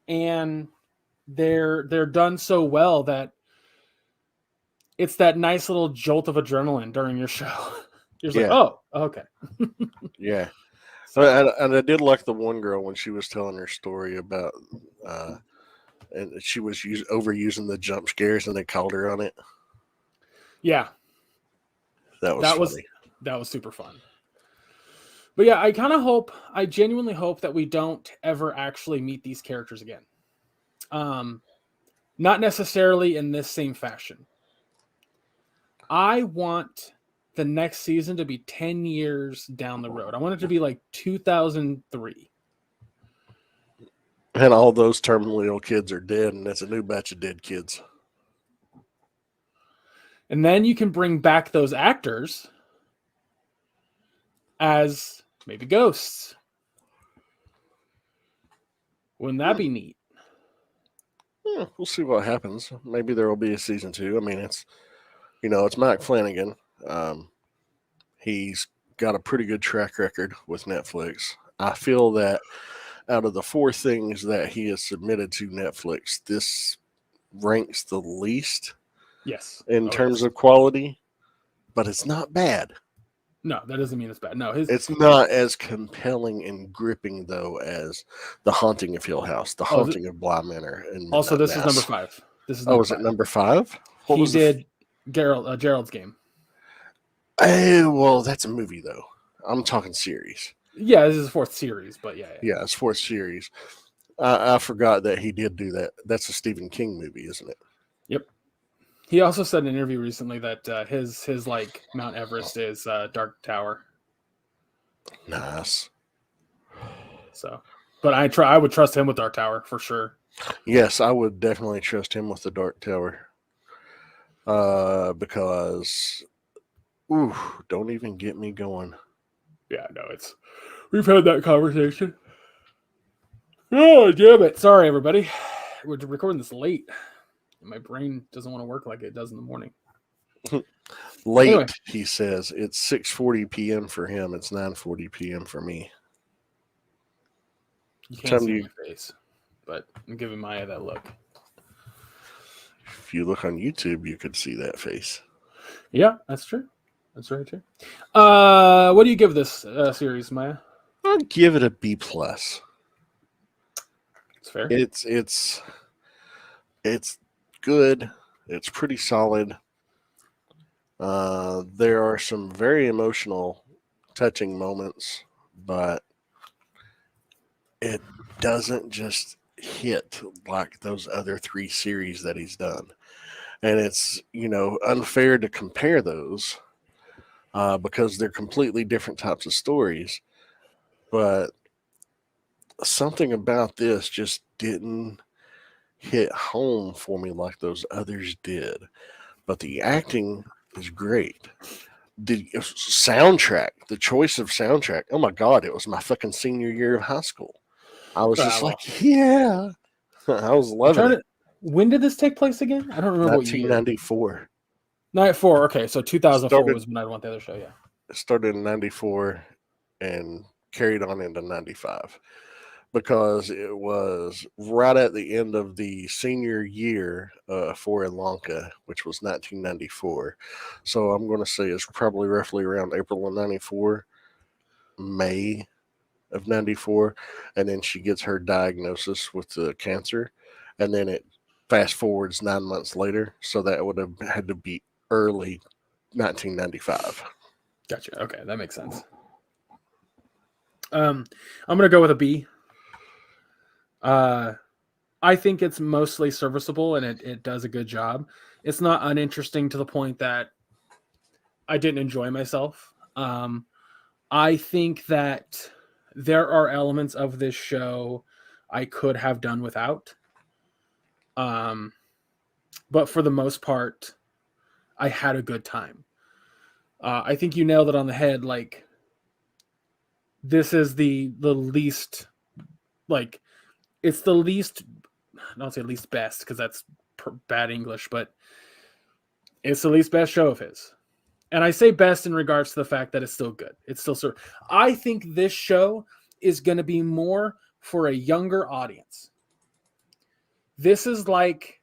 S1: And they're done so well that it's that nice little jolt of adrenaline during your show. You're just like, oh, okay.
S2: Yeah. So, and I did like the one girl when she was telling her story about, and she was overusing the jump scares, and they called her on it.
S1: Yeah,
S2: that was funny.
S1: That was super fun. But yeah, I genuinely hope that we don't ever actually meet these characters again. Not necessarily in this same fashion. I want the next season to be 10 years down the road. I want it to be like 2003.
S2: And all those terminally ill kids are dead, and it's a new batch of dead kids.
S1: And then you can bring back those actors as maybe ghosts. Wouldn't that be neat?
S2: Yeah, we'll see what happens. Maybe there will be a season 2. I mean, it's Mike Flanagan. He's got a pretty good track record with Netflix. I feel that out of the 4 things that he has submitted to Netflix, this ranks the least
S1: Yes.
S2: in terms of quality, but it's not bad.
S1: No, that doesn't mean it's bad. No,
S2: It's not as compelling and gripping, though, as The Haunting of Hill House, The Haunting of Bly Manor, and Midnight
S1: also, this
S2: Mass.
S1: is number 5. This is
S2: Oh, was it number 5? What
S1: he
S2: was
S1: did Gerald's Game.
S2: Well, that's a movie, though. I'm talking series.
S1: Yeah, this is the 4th series, but yeah.
S2: Yeah, it's 4th series. I forgot that he did do that. That's a Stephen King movie, isn't it?
S1: Yep. He also said in an interview recently that his like Mount Everest is Dark Tower.
S2: Nice.
S1: So, but I would trust him with Dark Tower for sure.
S2: Yes, I would definitely trust him with the Dark Tower. Because, don't even get me going.
S1: Yeah, no, we've had that conversation. Oh, damn it! Sorry, everybody. We're recording this late. My brain doesn't want to work like it does in the morning.
S2: Late, anyway. He says. It's 6:40 p.m. for him. It's 9:40 p.m. for me.
S1: You can't see my face, but I'm giving Maya that look.
S2: If you look on YouTube, you could see that face.
S1: Yeah, that's true. That's very true. What do you give this series, Maya?
S2: I'll give it a B+.
S1: It's fair.
S2: It's good. It's pretty solid. There are some very emotional, touching moments, but it doesn't just hit like those other 3 series that he's done. And it's, unfair to compare those because they're completely different types of stories. But something about this just didn't hit home for me like those others did. But the acting is great. The soundtrack, the choice of soundtrack, oh my God, it was my fucking senior year of high school. I was just yeah. I was loving it.
S1: When did this take place again? I don't remember what year.
S2: 1994.
S1: 94. Okay, so 2004 was when I went the other show, yeah.
S2: It started in 94 and carried on into 95 because it was right at the end of the senior year for Ilanka, which was 1994. So I'm going to say it's probably roughly around April of 94, May of 94, and then she gets her diagnosis with the cancer, and then it fast forwards 9 months later, so that would have had to be early 1995.
S1: Gotcha. Okay, that makes sense. I'm gonna go with a B. I think it's mostly serviceable and it does a good job. It's not uninteresting to the point that I didn't enjoy myself. I think that there are elements of this show I could have done without. But for the most part, I had a good time. I think you nailed it on the head. Like, this is the least, like, it's the least, I don't say least best because that's bad English, but it's the least best show of his. And I say best in regards to the fact that it's still good. It's still sort of, I think this show is going to be more for a younger audience. This is like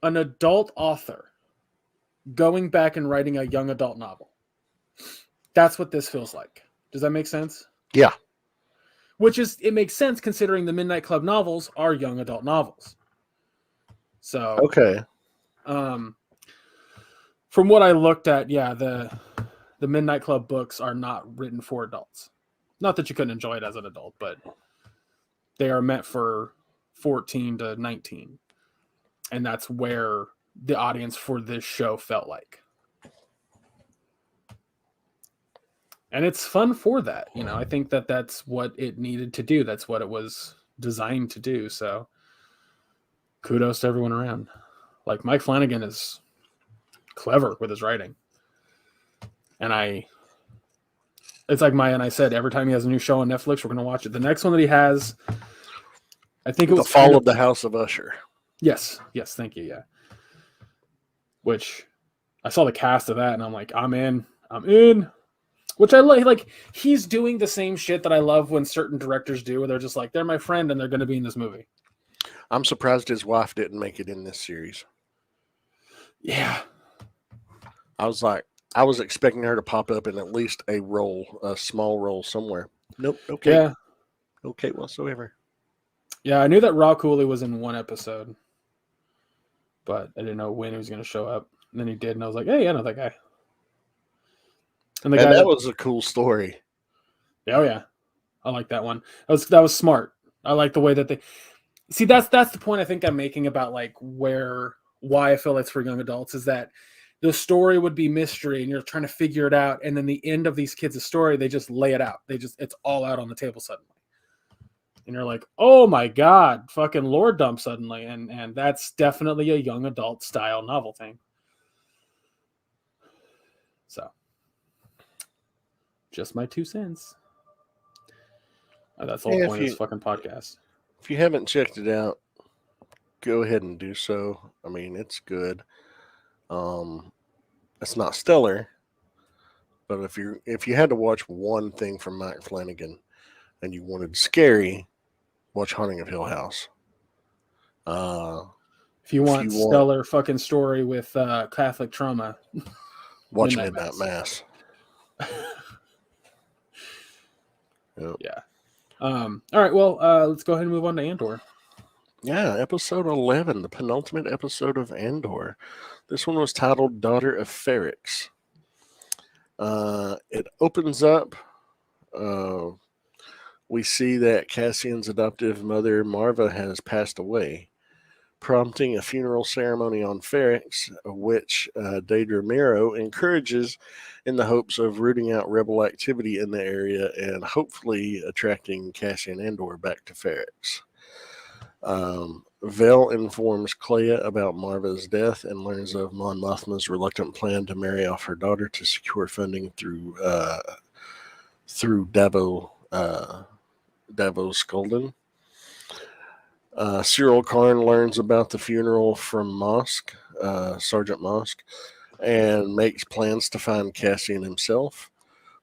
S1: an adult author going back and writing a young adult novel. That's what this feels like. Does that make sense?
S2: Yeah.
S1: It makes sense considering the Midnight Club novels are young adult novels. So,
S2: okay.
S1: From what I looked at, yeah, the Midnight Club books are not written for adults. Not that you couldn't enjoy it as an adult, but they are meant for 14 to 19. And that's where the audience for this show felt like. And it's fun for that. You know, I think that that's what it needed to do. That's what it was designed to do. So kudos to everyone around. Like, Mike Flanagan is clever with his writing. And I It's like Maya and I said, every time he has a new show on Netflix, we're going to watch it. The next one that he has, I think it was
S2: The Fall of the House of Usher.
S1: Yes, thank you, yeah. Which I saw the cast of that, and I'm like, I'm in. Which I like he's doing the same shit that I love when certain directors do, where they're just like, they're my friend and they're going to be in this movie.
S2: I'm surprised his wife didn't make it in this series.
S1: Yeah.
S2: I was expecting her to pop up in at least a small role somewhere. Nope. Okay.
S1: Yeah.
S2: Okay whatsoever.
S1: Yeah, I knew that Raw Cooley was in one episode, but I didn't know when he was going to show up. And then he did, and I was like, hey, I know that guy. And
S2: that was a cool story.
S1: Oh yeah, I like that one. That was smart. I like the way that they see. That's the point I think I'm making about like why I feel it's for young adults is that the story would be mystery, and you're trying to figure it out, and then the end of these kids' story, they just lay it out. It's all out on the table suddenly, and you're like, oh my god, fucking lore dump suddenly, and that's definitely a young adult style novel thing. So. Just my 2 cents. That's the whole point of this fucking podcast.
S2: If you haven't checked it out, go ahead and do so. I mean, it's good. It's not stellar, but if you had to watch one thing from Mike Flanagan and you wanted scary, watch Haunting of Hill House.
S1: If you want stellar fucking story with Catholic trauma,
S2: watch Midnight Mass.
S1: Yep. Yeah. All right. Well, let's go ahead and move on to Andor.
S2: Yeah, episode 11, the penultimate episode of Andor. This one was titled Daughter of Ferrix. It opens up. We see that Cassian's adoptive mother, Marva, has passed away, prompting a funeral ceremony on Ferrix, which Deidre Mero encourages in the hopes of rooting out rebel activity in the area and hopefully attracting Cassian Andor back to Ferrix. Vel informs Clea about Marva's death and learns of Mon Mothma's reluctant plan to marry off her daughter to secure funding through Davo Skulden. Cyril Karn learns about the funeral from Mosk, Sergeant Mosk, and makes plans to find Cassian himself.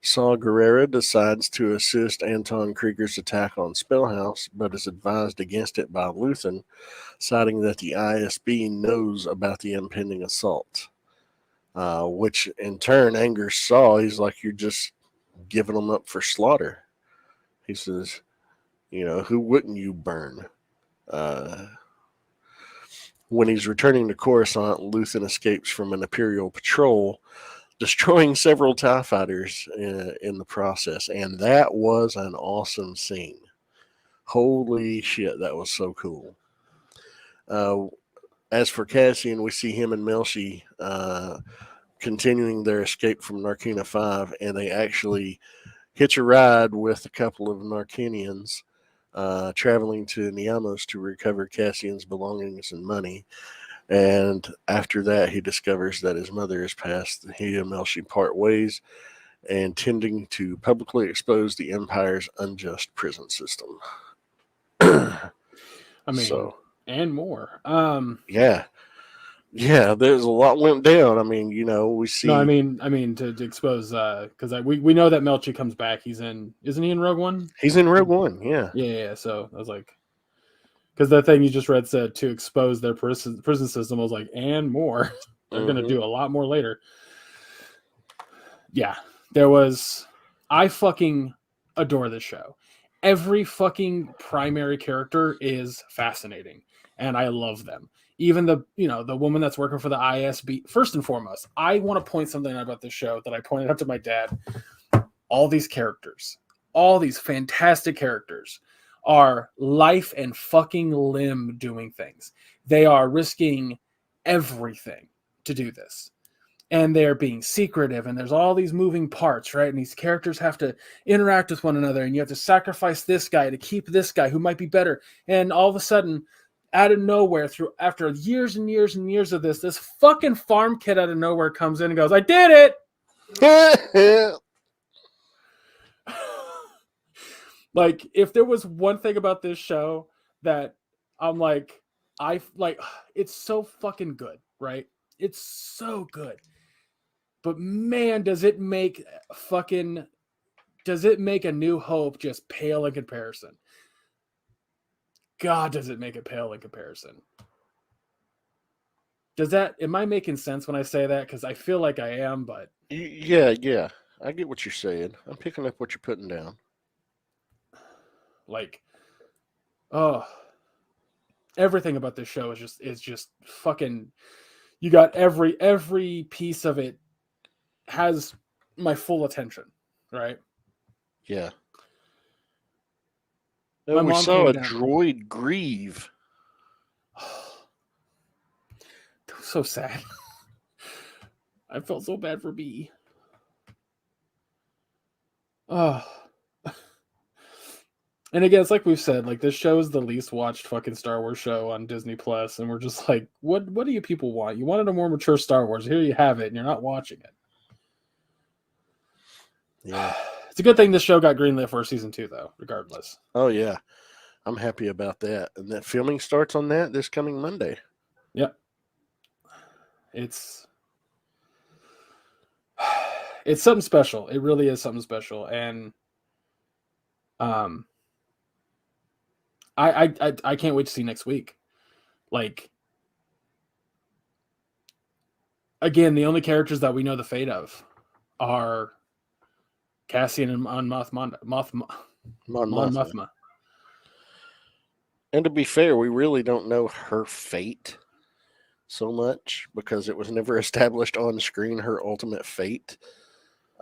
S2: Saw Gerrera decides to assist Anton Krieger's attack on Spellhouse, but is advised against it by Luthen, citing that the ISB knows about the impending assault, which in turn angers Saw. He's like, you're just giving them up for slaughter. He says, who wouldn't you burn? When he's returning to Coruscant, Luthen escapes from an Imperial patrol, destroying several TIE fighters in the process. And that was an awesome scene. Holy shit, that was so cool. As for Cassian, we see him and Melshi continuing their escape from Narkina 5, and they actually hitch a ride with a couple of Narkinians traveling to Niamos to recover Cassian's belongings and money. And after that, he discovers that his mother has passed. He and Melshi part ways, intending to publicly expose the Empire's unjust prison system.
S1: And more.
S2: Yeah, there's a lot went down. I mean, we see.
S1: No, I mean to expose because we know that Melchi comes back. Isn't he in Rogue One?
S2: He's in Rogue One. Yeah.
S1: Yeah. So I was like, because the thing you just read said to expose their prison system. I was like, and more. They're gonna do a lot more later. Yeah, there was. I fucking adore this show. Every fucking primary character is fascinating, and I love them. Even the woman that's working for the ISB. First and foremost, I want to point something out about this show that I pointed out to my dad. All these characters, all these fantastic characters, are life and fucking limb doing things. They are risking everything to do this. And they're being secretive, and there's all these moving parts, right? And these characters have to interact with one another, and you have to sacrifice this guy to keep this guy who might be better. And all of a sudden, out of nowhere, after years and years and years of this fucking farm kid out of nowhere comes in and goes, I did it! Like, if there was one thing about this show that I'm like, it's so fucking good, right? It's so good. But man, does it make A New Hope just pale in comparison? God, does it make it pale in comparison? Am I making sense when I say that? Because I feel like I am, but
S2: Yeah. I get what you're saying. I'm picking up what you're putting down.
S1: like, oh, everything about this show is just fucking. You got every piece of it has my full attention, right?
S2: Yeah.
S1: My
S2: Oh, we
S1: mom
S2: saw
S1: came
S2: a
S1: down.
S2: droid grieve.
S1: It was so sad. I felt so bad for B. Oh. And again, it's like we've said, like, this show is the least watched fucking Star Wars show on Disney Plus, and we're just like, what do you people want? You wanted a more mature Star Wars. Here you have it, and you're not watching it.
S2: Yeah.
S1: It's a good thing this show got greenlit for season 2, though, regardless.
S2: Oh, yeah. I'm happy about that. And that filming starts on that this coming Monday.
S1: Yep. It's something special. It really is something special. And I can't wait to see next week. Like, again, the only characters that we know the fate of are Cassian and Mon Mothma.
S2: And to be fair, we really don't know her fate so much because it was never established on screen her ultimate fate.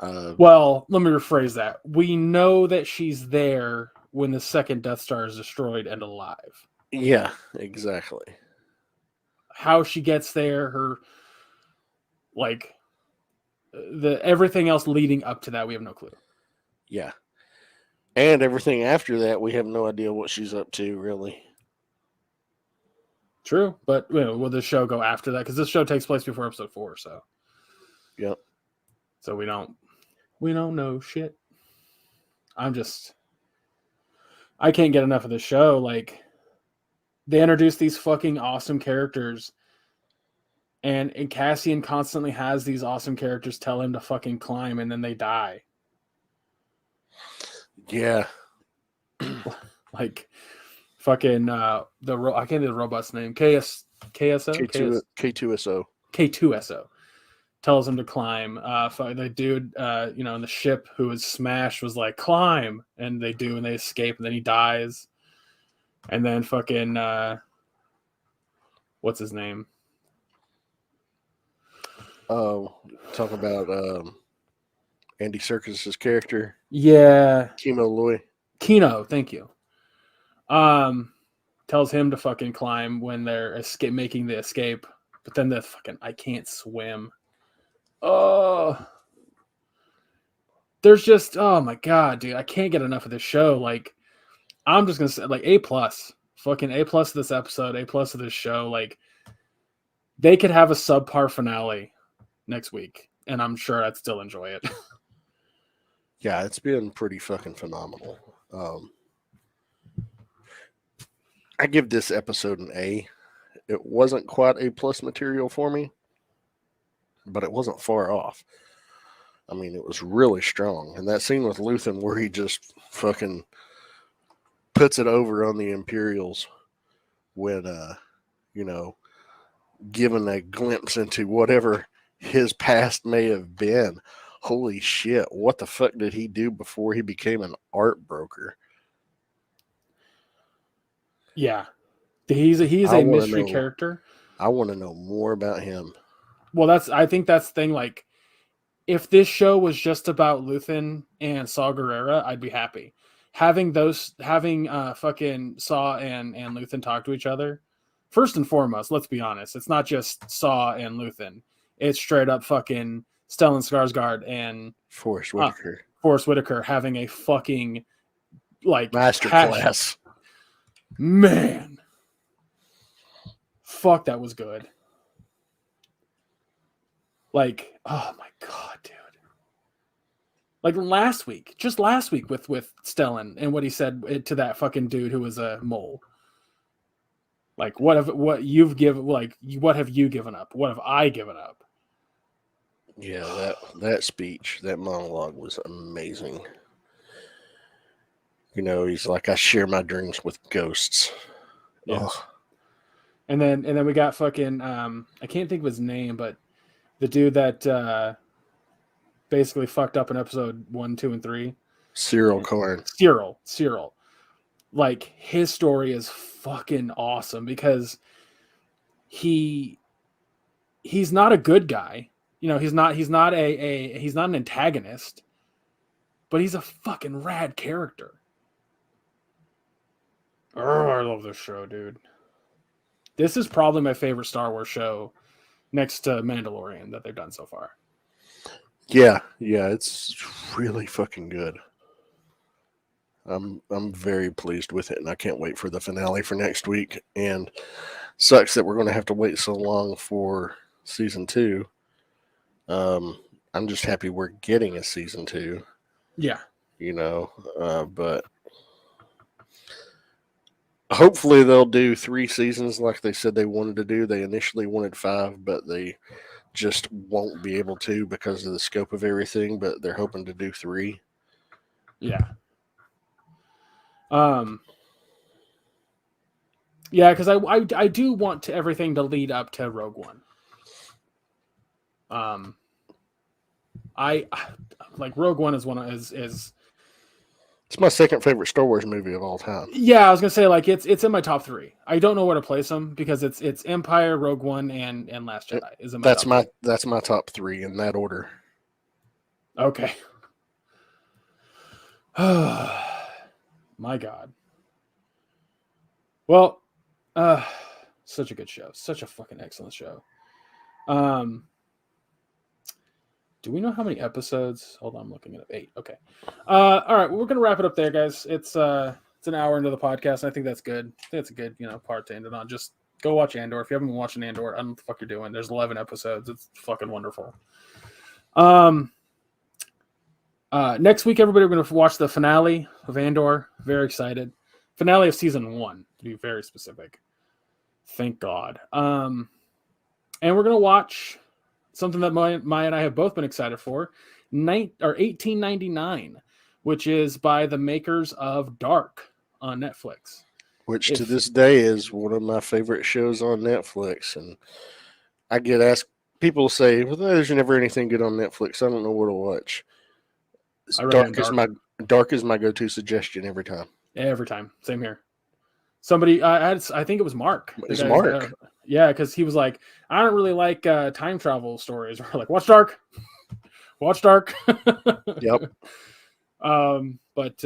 S1: Well, let me rephrase that. We know that she's there when the second Death Star is destroyed and alive.
S2: Yeah, exactly.
S1: How she gets there, everything else leading up to that, we have no clue.
S2: Yeah. And everything after that, we have no idea what she's up to, really.
S1: True, but will this show go after that? Because this show takes place before episode 4, so.
S2: Yep.
S1: So we don't know shit. I can't get enough of the show. Like, they introduce these fucking awesome characters, and Cassian constantly has these awesome characters tell him to fucking climb, and then they die.
S2: Yeah.
S1: Like, fucking I can't think of the robot's name. K2SO tells him to climb. The dude, in the ship who was smashed was like, climb, and they do, and they escape, and then he dies. And then fucking what's his name?
S2: Oh, talk about Andy Serkis's character.
S1: Yeah,
S2: Kino,
S1: thank you. Tells him to fucking climb when they're making the escape, but then the fucking I can't swim. Oh, there's just, oh my god, dude, I can't get enough of this show. Like, I'm just gonna say, like, A+, fucking A+ of this episode, A+ of this show. Like, they could have a subpar finale next week, and I'm sure I'd still enjoy it.
S2: Yeah, it's been pretty fucking phenomenal. I give this episode an A. It wasn't quite A+ material for me, but it wasn't far off. I mean, it was really strong. And that scene with Luthen where he just fucking puts it over on the Imperials when, given a glimpse into whatever his past may have been. Holy shit, what the fuck did he do before he became an art broker?
S1: Yeah. He's a mystery character.
S2: I want to know more about him.
S1: Well, I think that's the thing. Like, if this show was just about Luthen and Saw Gerrera, I'd be happy. Having fucking Saw and Luthen talk to each other, first and foremost, let's be honest, it's not just Saw and Luthen. It's straight up fucking Stellan Skarsgård and
S2: Forrest Whitaker.
S1: Forrest Whitaker having a fucking, like,
S2: masterclass.
S1: Man. Fuck, that was good. Like, oh my god, dude. Like just last week with Stellan and what he said to that fucking dude who was a mole. Like, what have you given up? What have I given up?
S2: Yeah, that speech, that monologue was amazing. You know, he's like, I share my dreams with ghosts.
S1: Yeah.
S2: Oh.
S1: And then we got fucking I can't think of his name, but the dude that basically fucked up in episode 1, 2, and 3.
S2: Cyril Karn.
S1: Cyril. Like, his story is fucking awesome because he's not a good guy. You know, he's not an antagonist, but he's a fucking rad character. Oh, I love this show, dude. This is probably my favorite Star Wars show next to Mandalorian that they've done so far.
S2: Yeah, it's really fucking good. I'm very pleased with it, and I can't wait for the finale for next week. And sucks that we're going to have to wait so long for season 2. I'm just happy we're getting a season 2.
S1: Yeah,
S2: You know, but hopefully they'll do 3 seasons like they said they wanted to do. They initially wanted 5, but they just won't be able to because of the scope of everything. But they're hoping to do 3.
S1: Yeah. Yeah, because I do want everything to lead up to Rogue One. I like Rogue One is
S2: It's my second favorite Star Wars movie of all time.
S1: Yeah, I was gonna say, like, it's in my top 3. I don't know where to place them because it's Empire, Rogue One, and Last Jedi is in my
S2: that's my top 3 in that order.
S1: Okay. My God. Well, such a good show. Such a fucking excellent show. Do we know how many episodes? Hold on, I'm looking it up. 8. Okay. All right, we're gonna wrap it up there, guys. It's an hour into the podcast, and I think that's good. I think that's a good, part to end it on. Just go watch Andor. If you haven't been watching Andor, I don't know what the fuck you're doing. There's 11 episodes. It's fucking wonderful. Next week, everybody, we're gonna watch the finale of Andor. Very excited. Finale of season 1, to be very specific. Thank God. And we're gonna watch something that Maya and I have both been excited for, 1899, which is by the makers of Dark on Netflix.
S2: Which to this day is one of my favorite shows on Netflix. And I get asked, people say, well, there's never anything good on Netflix. I don't know what to watch. Dark is my go-to suggestion every time.
S1: Every time. Same here. Somebody, I think it was Mark.
S2: It's Mark.
S1: Yeah, because he was like, I don't really like time travel stories. We're like, watch Dark. Watch Dark.
S2: Yep.
S1: But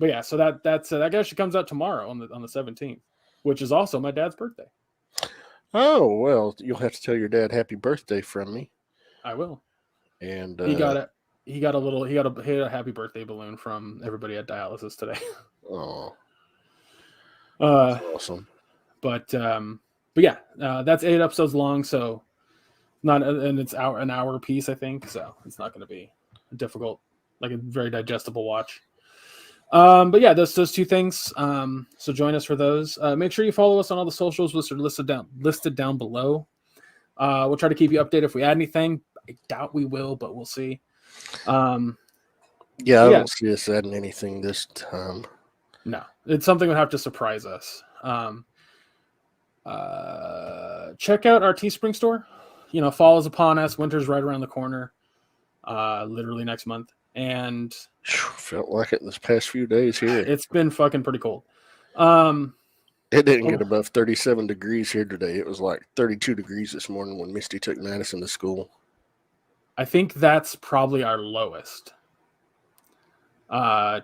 S1: yeah, so that actually comes out tomorrow on the 17th, which is also my dad's birthday.
S2: Oh, well, you'll have to tell your dad happy birthday from me.
S1: I will.
S2: And
S1: he got a happy birthday balloon from everybody at dialysis today.
S2: Oh. That's awesome.
S1: But yeah, that's 8 episodes long, so and it's an hour piece, I think. So it's not going to be difficult, like a very digestible watch. But yeah, those 2 things. So join us for those. Make sure you follow us on all the socials, which are listed down below. We'll try to keep you updated if we add anything. I doubt we will, but we'll see.
S2: I don't see us adding anything this time.
S1: No, it's something that have to surprise us. Check out our Teespring store. Fall is upon us. Winter's right around the corner. Literally next month. And
S2: felt like it this past few days here.
S1: It's been fucking pretty cold.
S2: It didn't get above 37 degrees here today. It was like 32 degrees this morning when Misty took Madison to school.
S1: I think that's probably our lowest.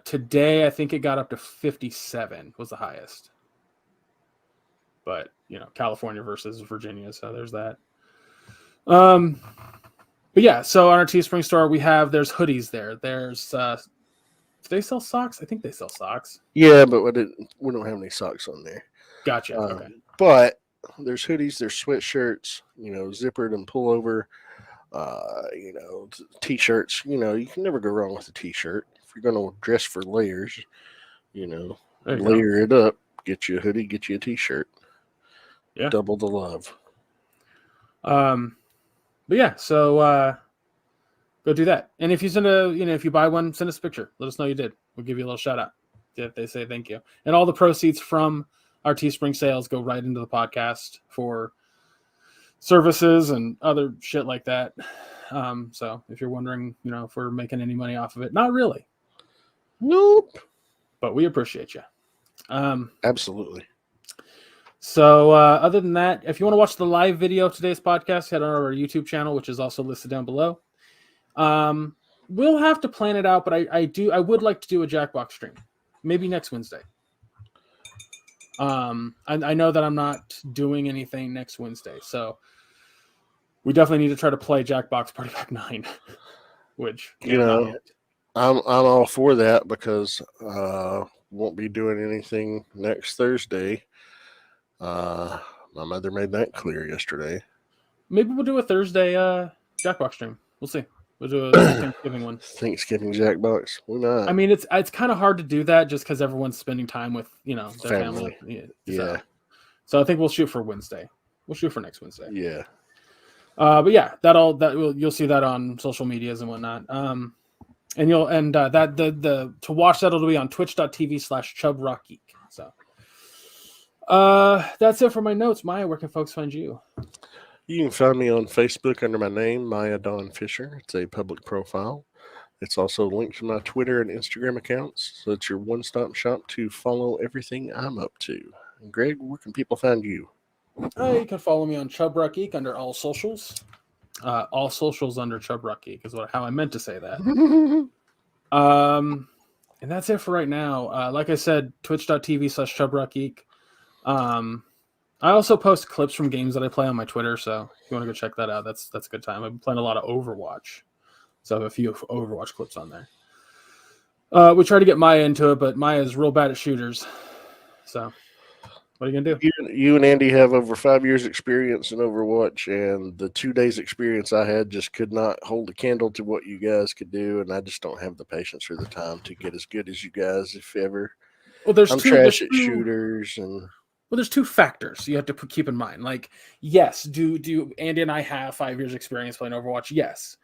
S1: Today, I think it got up to 57 was the highest. But, California versus Virginia, so there's that. But yeah, so on our Teespring store, there's hoodies there. There's, do they sell socks? I think they sell socks.
S2: Yeah, but we don't have any socks on there.
S1: Gotcha. Okay.
S2: But there's hoodies, there's sweatshirts, zippered and pullover. T-shirts. You can never go wrong with a T-shirt. If you're going to dress for layers, layer it up. Get you a hoodie, get you a T-shirt.
S1: Yeah.
S2: Double the love.
S1: But yeah, so go do that. And if you if you buy one, send us a picture. Let us know you did. We'll give you a little shout out if they say thank you. And all the proceeds from our Teespring sales go right into the podcast for services and other shit like that. So if you're wondering, if we're making any money off of it, not really.
S2: Nope.
S1: But we appreciate you.
S2: Absolutely.
S1: So other than that, if you want to watch the live video of today's podcast, head on our YouTube channel, which is also listed down below. We'll have to plan it out, but I would like to do a Jackbox stream, maybe next Wednesday. I know that I'm not doing anything next Wednesday, so we definitely need to try to play Jackbox Party Pack 9, which
S2: I'm all for that because won't be doing anything next Thursday. My mother made that clear yesterday.
S1: Maybe we'll do a Thursday Jackbox stream. We'll see. We'll do a Thanksgiving one.
S2: Thanksgiving Jackbox. Why not?
S1: I mean, it's kind of hard to do that just because everyone's spending time with their family.
S2: Yeah.
S1: So I think we'll shoot for Wednesday. We'll shoot for next Wednesday.
S2: Yeah.
S1: But yeah, you'll see that on social medias and whatnot. And to watch that, it'll be on twitch.tv/ChubRockGeek. So that's it for my notes. Maya, where can folks find you?
S2: You can find me on Facebook under my name, Maya Dawn Fisher. It's a public profile. It's also linked to my Twitter and Instagram accounts, so it's your one-stop shop to follow everything I'm up to. And Greg, where can people find you?
S1: You can follow me on ChubRockGeek under all socials. All socials under ChubRockGeek is how I meant to say that. And that's it for right now. Like I said, twitch.tv/ChubRockGeek. I also post clips from games that I play on my Twitter, so if you want to go check that out, that's a good time. I've been playing a lot of Overwatch, so I have a few Overwatch clips on there. We try to get Maya into it, but Maya's real bad at shooters. So what are you going to do?
S2: You and Andy have over 5 years experience in Overwatch, and the 2 days experience I had just could not hold a candle to what you guys could do, and I just don't have the patience or the time to get as good as you guys, if ever.
S1: Well,
S2: I'm trash at shooters.
S1: Well, there's two factors you have to keep in mind. Like, yes, do Andy and I have 5 years experience playing Overwatch? Yes.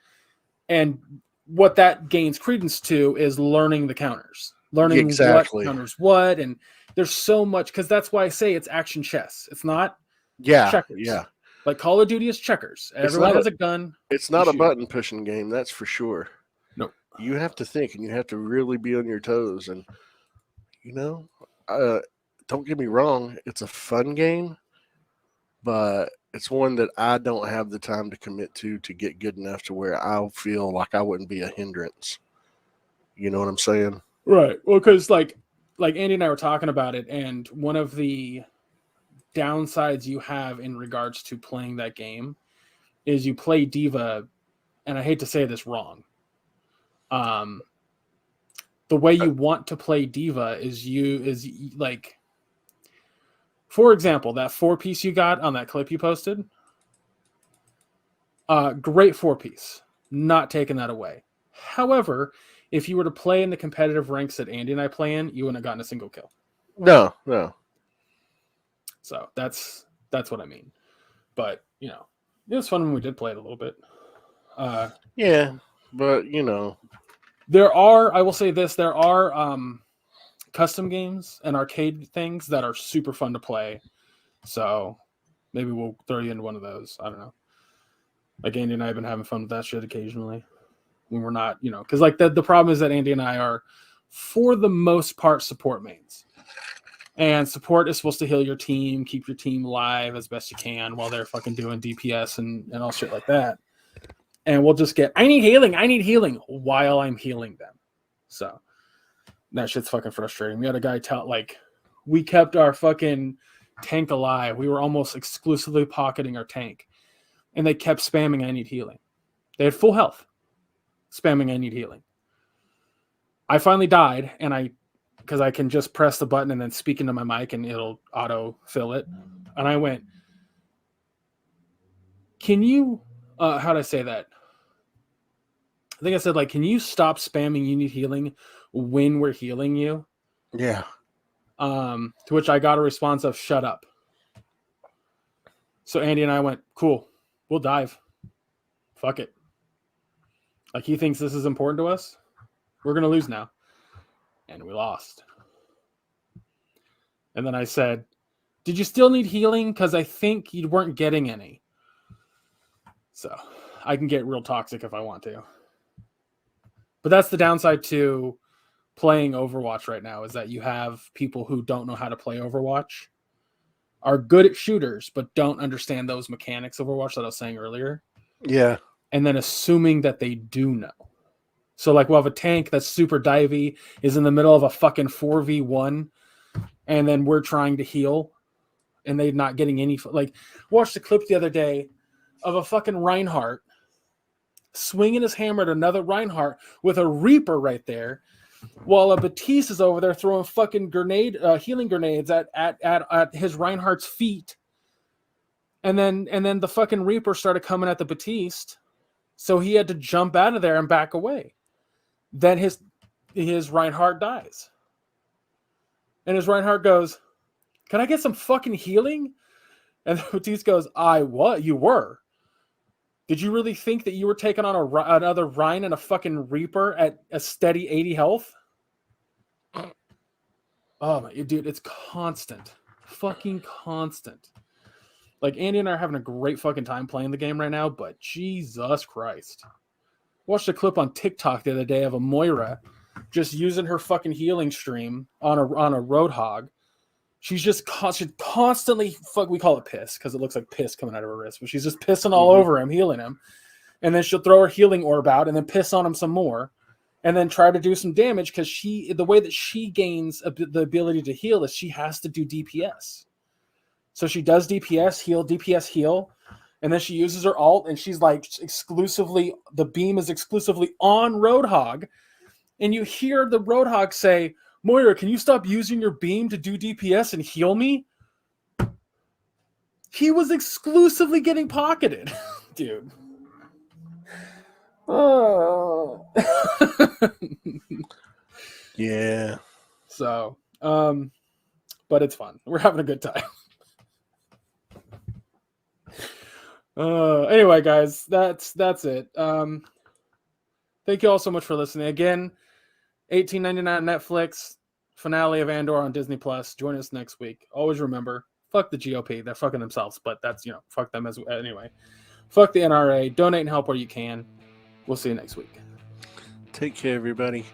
S1: And what that gains credence to is learning the counters. Learning
S2: exactly
S1: what counters what, and there's so much, because that's why I say it's action chess. It's not checkers.
S2: Yeah.
S1: Like Call of Duty is checkers. Everyone has a gun.
S2: It's not a button pushing game, that's for sure.
S1: No.
S2: You have to think, and you have to really be on your toes. And don't get me wrong, it's a fun game, but it's one that I don't have the time to commit to get good enough to where I'll feel like I wouldn't be a hindrance. You know what I'm saying?
S1: Right. Well, because like Andy and I were talking about it, and one of the downsides you have in regards to playing that game is you play Diva, and I hate to say this wrong. The way you want to play Diva is like, for example, that 4-piece you got on that clip you posted, great 4-piece, not taking that away. However, if you were to play in the competitive ranks that Andy and I play in, you wouldn't have gotten a single kill.
S2: No.
S1: So that's what I mean. But, it was fun when we did play it a little bit.
S2: Yeah, but,
S1: I will say this, there are custom games and arcade things that are super fun to play. So maybe we'll throw you into one of those. I don't know. Like Andy and I have been having fun with that shit occasionally when we're not, because like the problem is that Andy and I are, for the most part, support mains. And support is supposed to heal your team, keep your team live as best you can while they're fucking doing DPS and all shit like that. And we'll just get, I need healing while I'm healing them. So that shit's fucking frustrating. We had a guy we kept our fucking tank alive. We were almost exclusively pocketing our tank. And they kept spamming, I need healing. They had full health. Spamming, I need healing. I finally died, and because I can just press the button and then speak into my mic and it'll auto fill it. And I went, can you, how'd I say that? I think I said, like, can you stop spamming you need healing when we're healing you?
S2: Yeah.
S1: To which I got a response of shut up. So Andy and I went, cool, we'll dive. Fuck it. Like, he thinks this is important to us. We're going to lose now. And we lost. And then I said, did you still need healing? Because I think you weren't getting any. So I can get real toxic if I want to. But that's the downside to playing Overwatch right now, is that you have people who don't know how to play Overwatch, are good at shooters, but don't understand those mechanics of Overwatch that I was saying earlier.
S2: Yeah.
S1: And then assuming that they do know. So, like, we'll have a tank that's super divey, is in the middle of a fucking 4v1, and then we're trying to heal, and they're not getting any... Like, watched a clip the other day of a fucking Reinhardt swinging his hammer at another Reinhardt with a Reaper right there, while a Batiste is over there throwing fucking healing grenades at his Reinhardt's feet. And then the fucking Reaper started coming at the Batiste, so he had to jump out of there and back away. Then his Reinhardt dies. And his Reinhardt goes, can I get some fucking healing? And the Batiste goes, what? You were? Did you really think that you were taking on another Rein and a fucking Reaper at a steady 80 health? Oh my dude, it's constant. Fucking constant. Like, Andy and I are having a great fucking time playing the game right now, but Jesus Christ. Watched a clip on TikTok the other day of a Moira just using her fucking healing stream on a Roadhog. She's just constantly, we call it piss because it looks like piss coming out of her wrist, but she's just pissing all over him, healing him. And then she'll throw her healing orb out and then piss on him some more and then try to do some damage because the way that she gains the ability to heal is she has to do DPS. So she does DPS, heal, and then she uses her ult and she's like the beam is exclusively on Roadhog. And you hear the Roadhog say, Moira, can you stop using your beam to do DPS and heal me? He was exclusively getting pocketed, dude. Oh.
S2: Yeah.
S1: So, but it's fun. We're having a good time. Anyway, guys, that's it. Thank you all so much for listening. Again, $18.99 Netflix, finale of Andor on Disney Plus. Join us next week. Always remember, fuck the GOP. They're fucking themselves, but that's, fuck them anyway. Fuck the NRA. Donate and help where you can. We'll see you next week.
S2: Take care, everybody.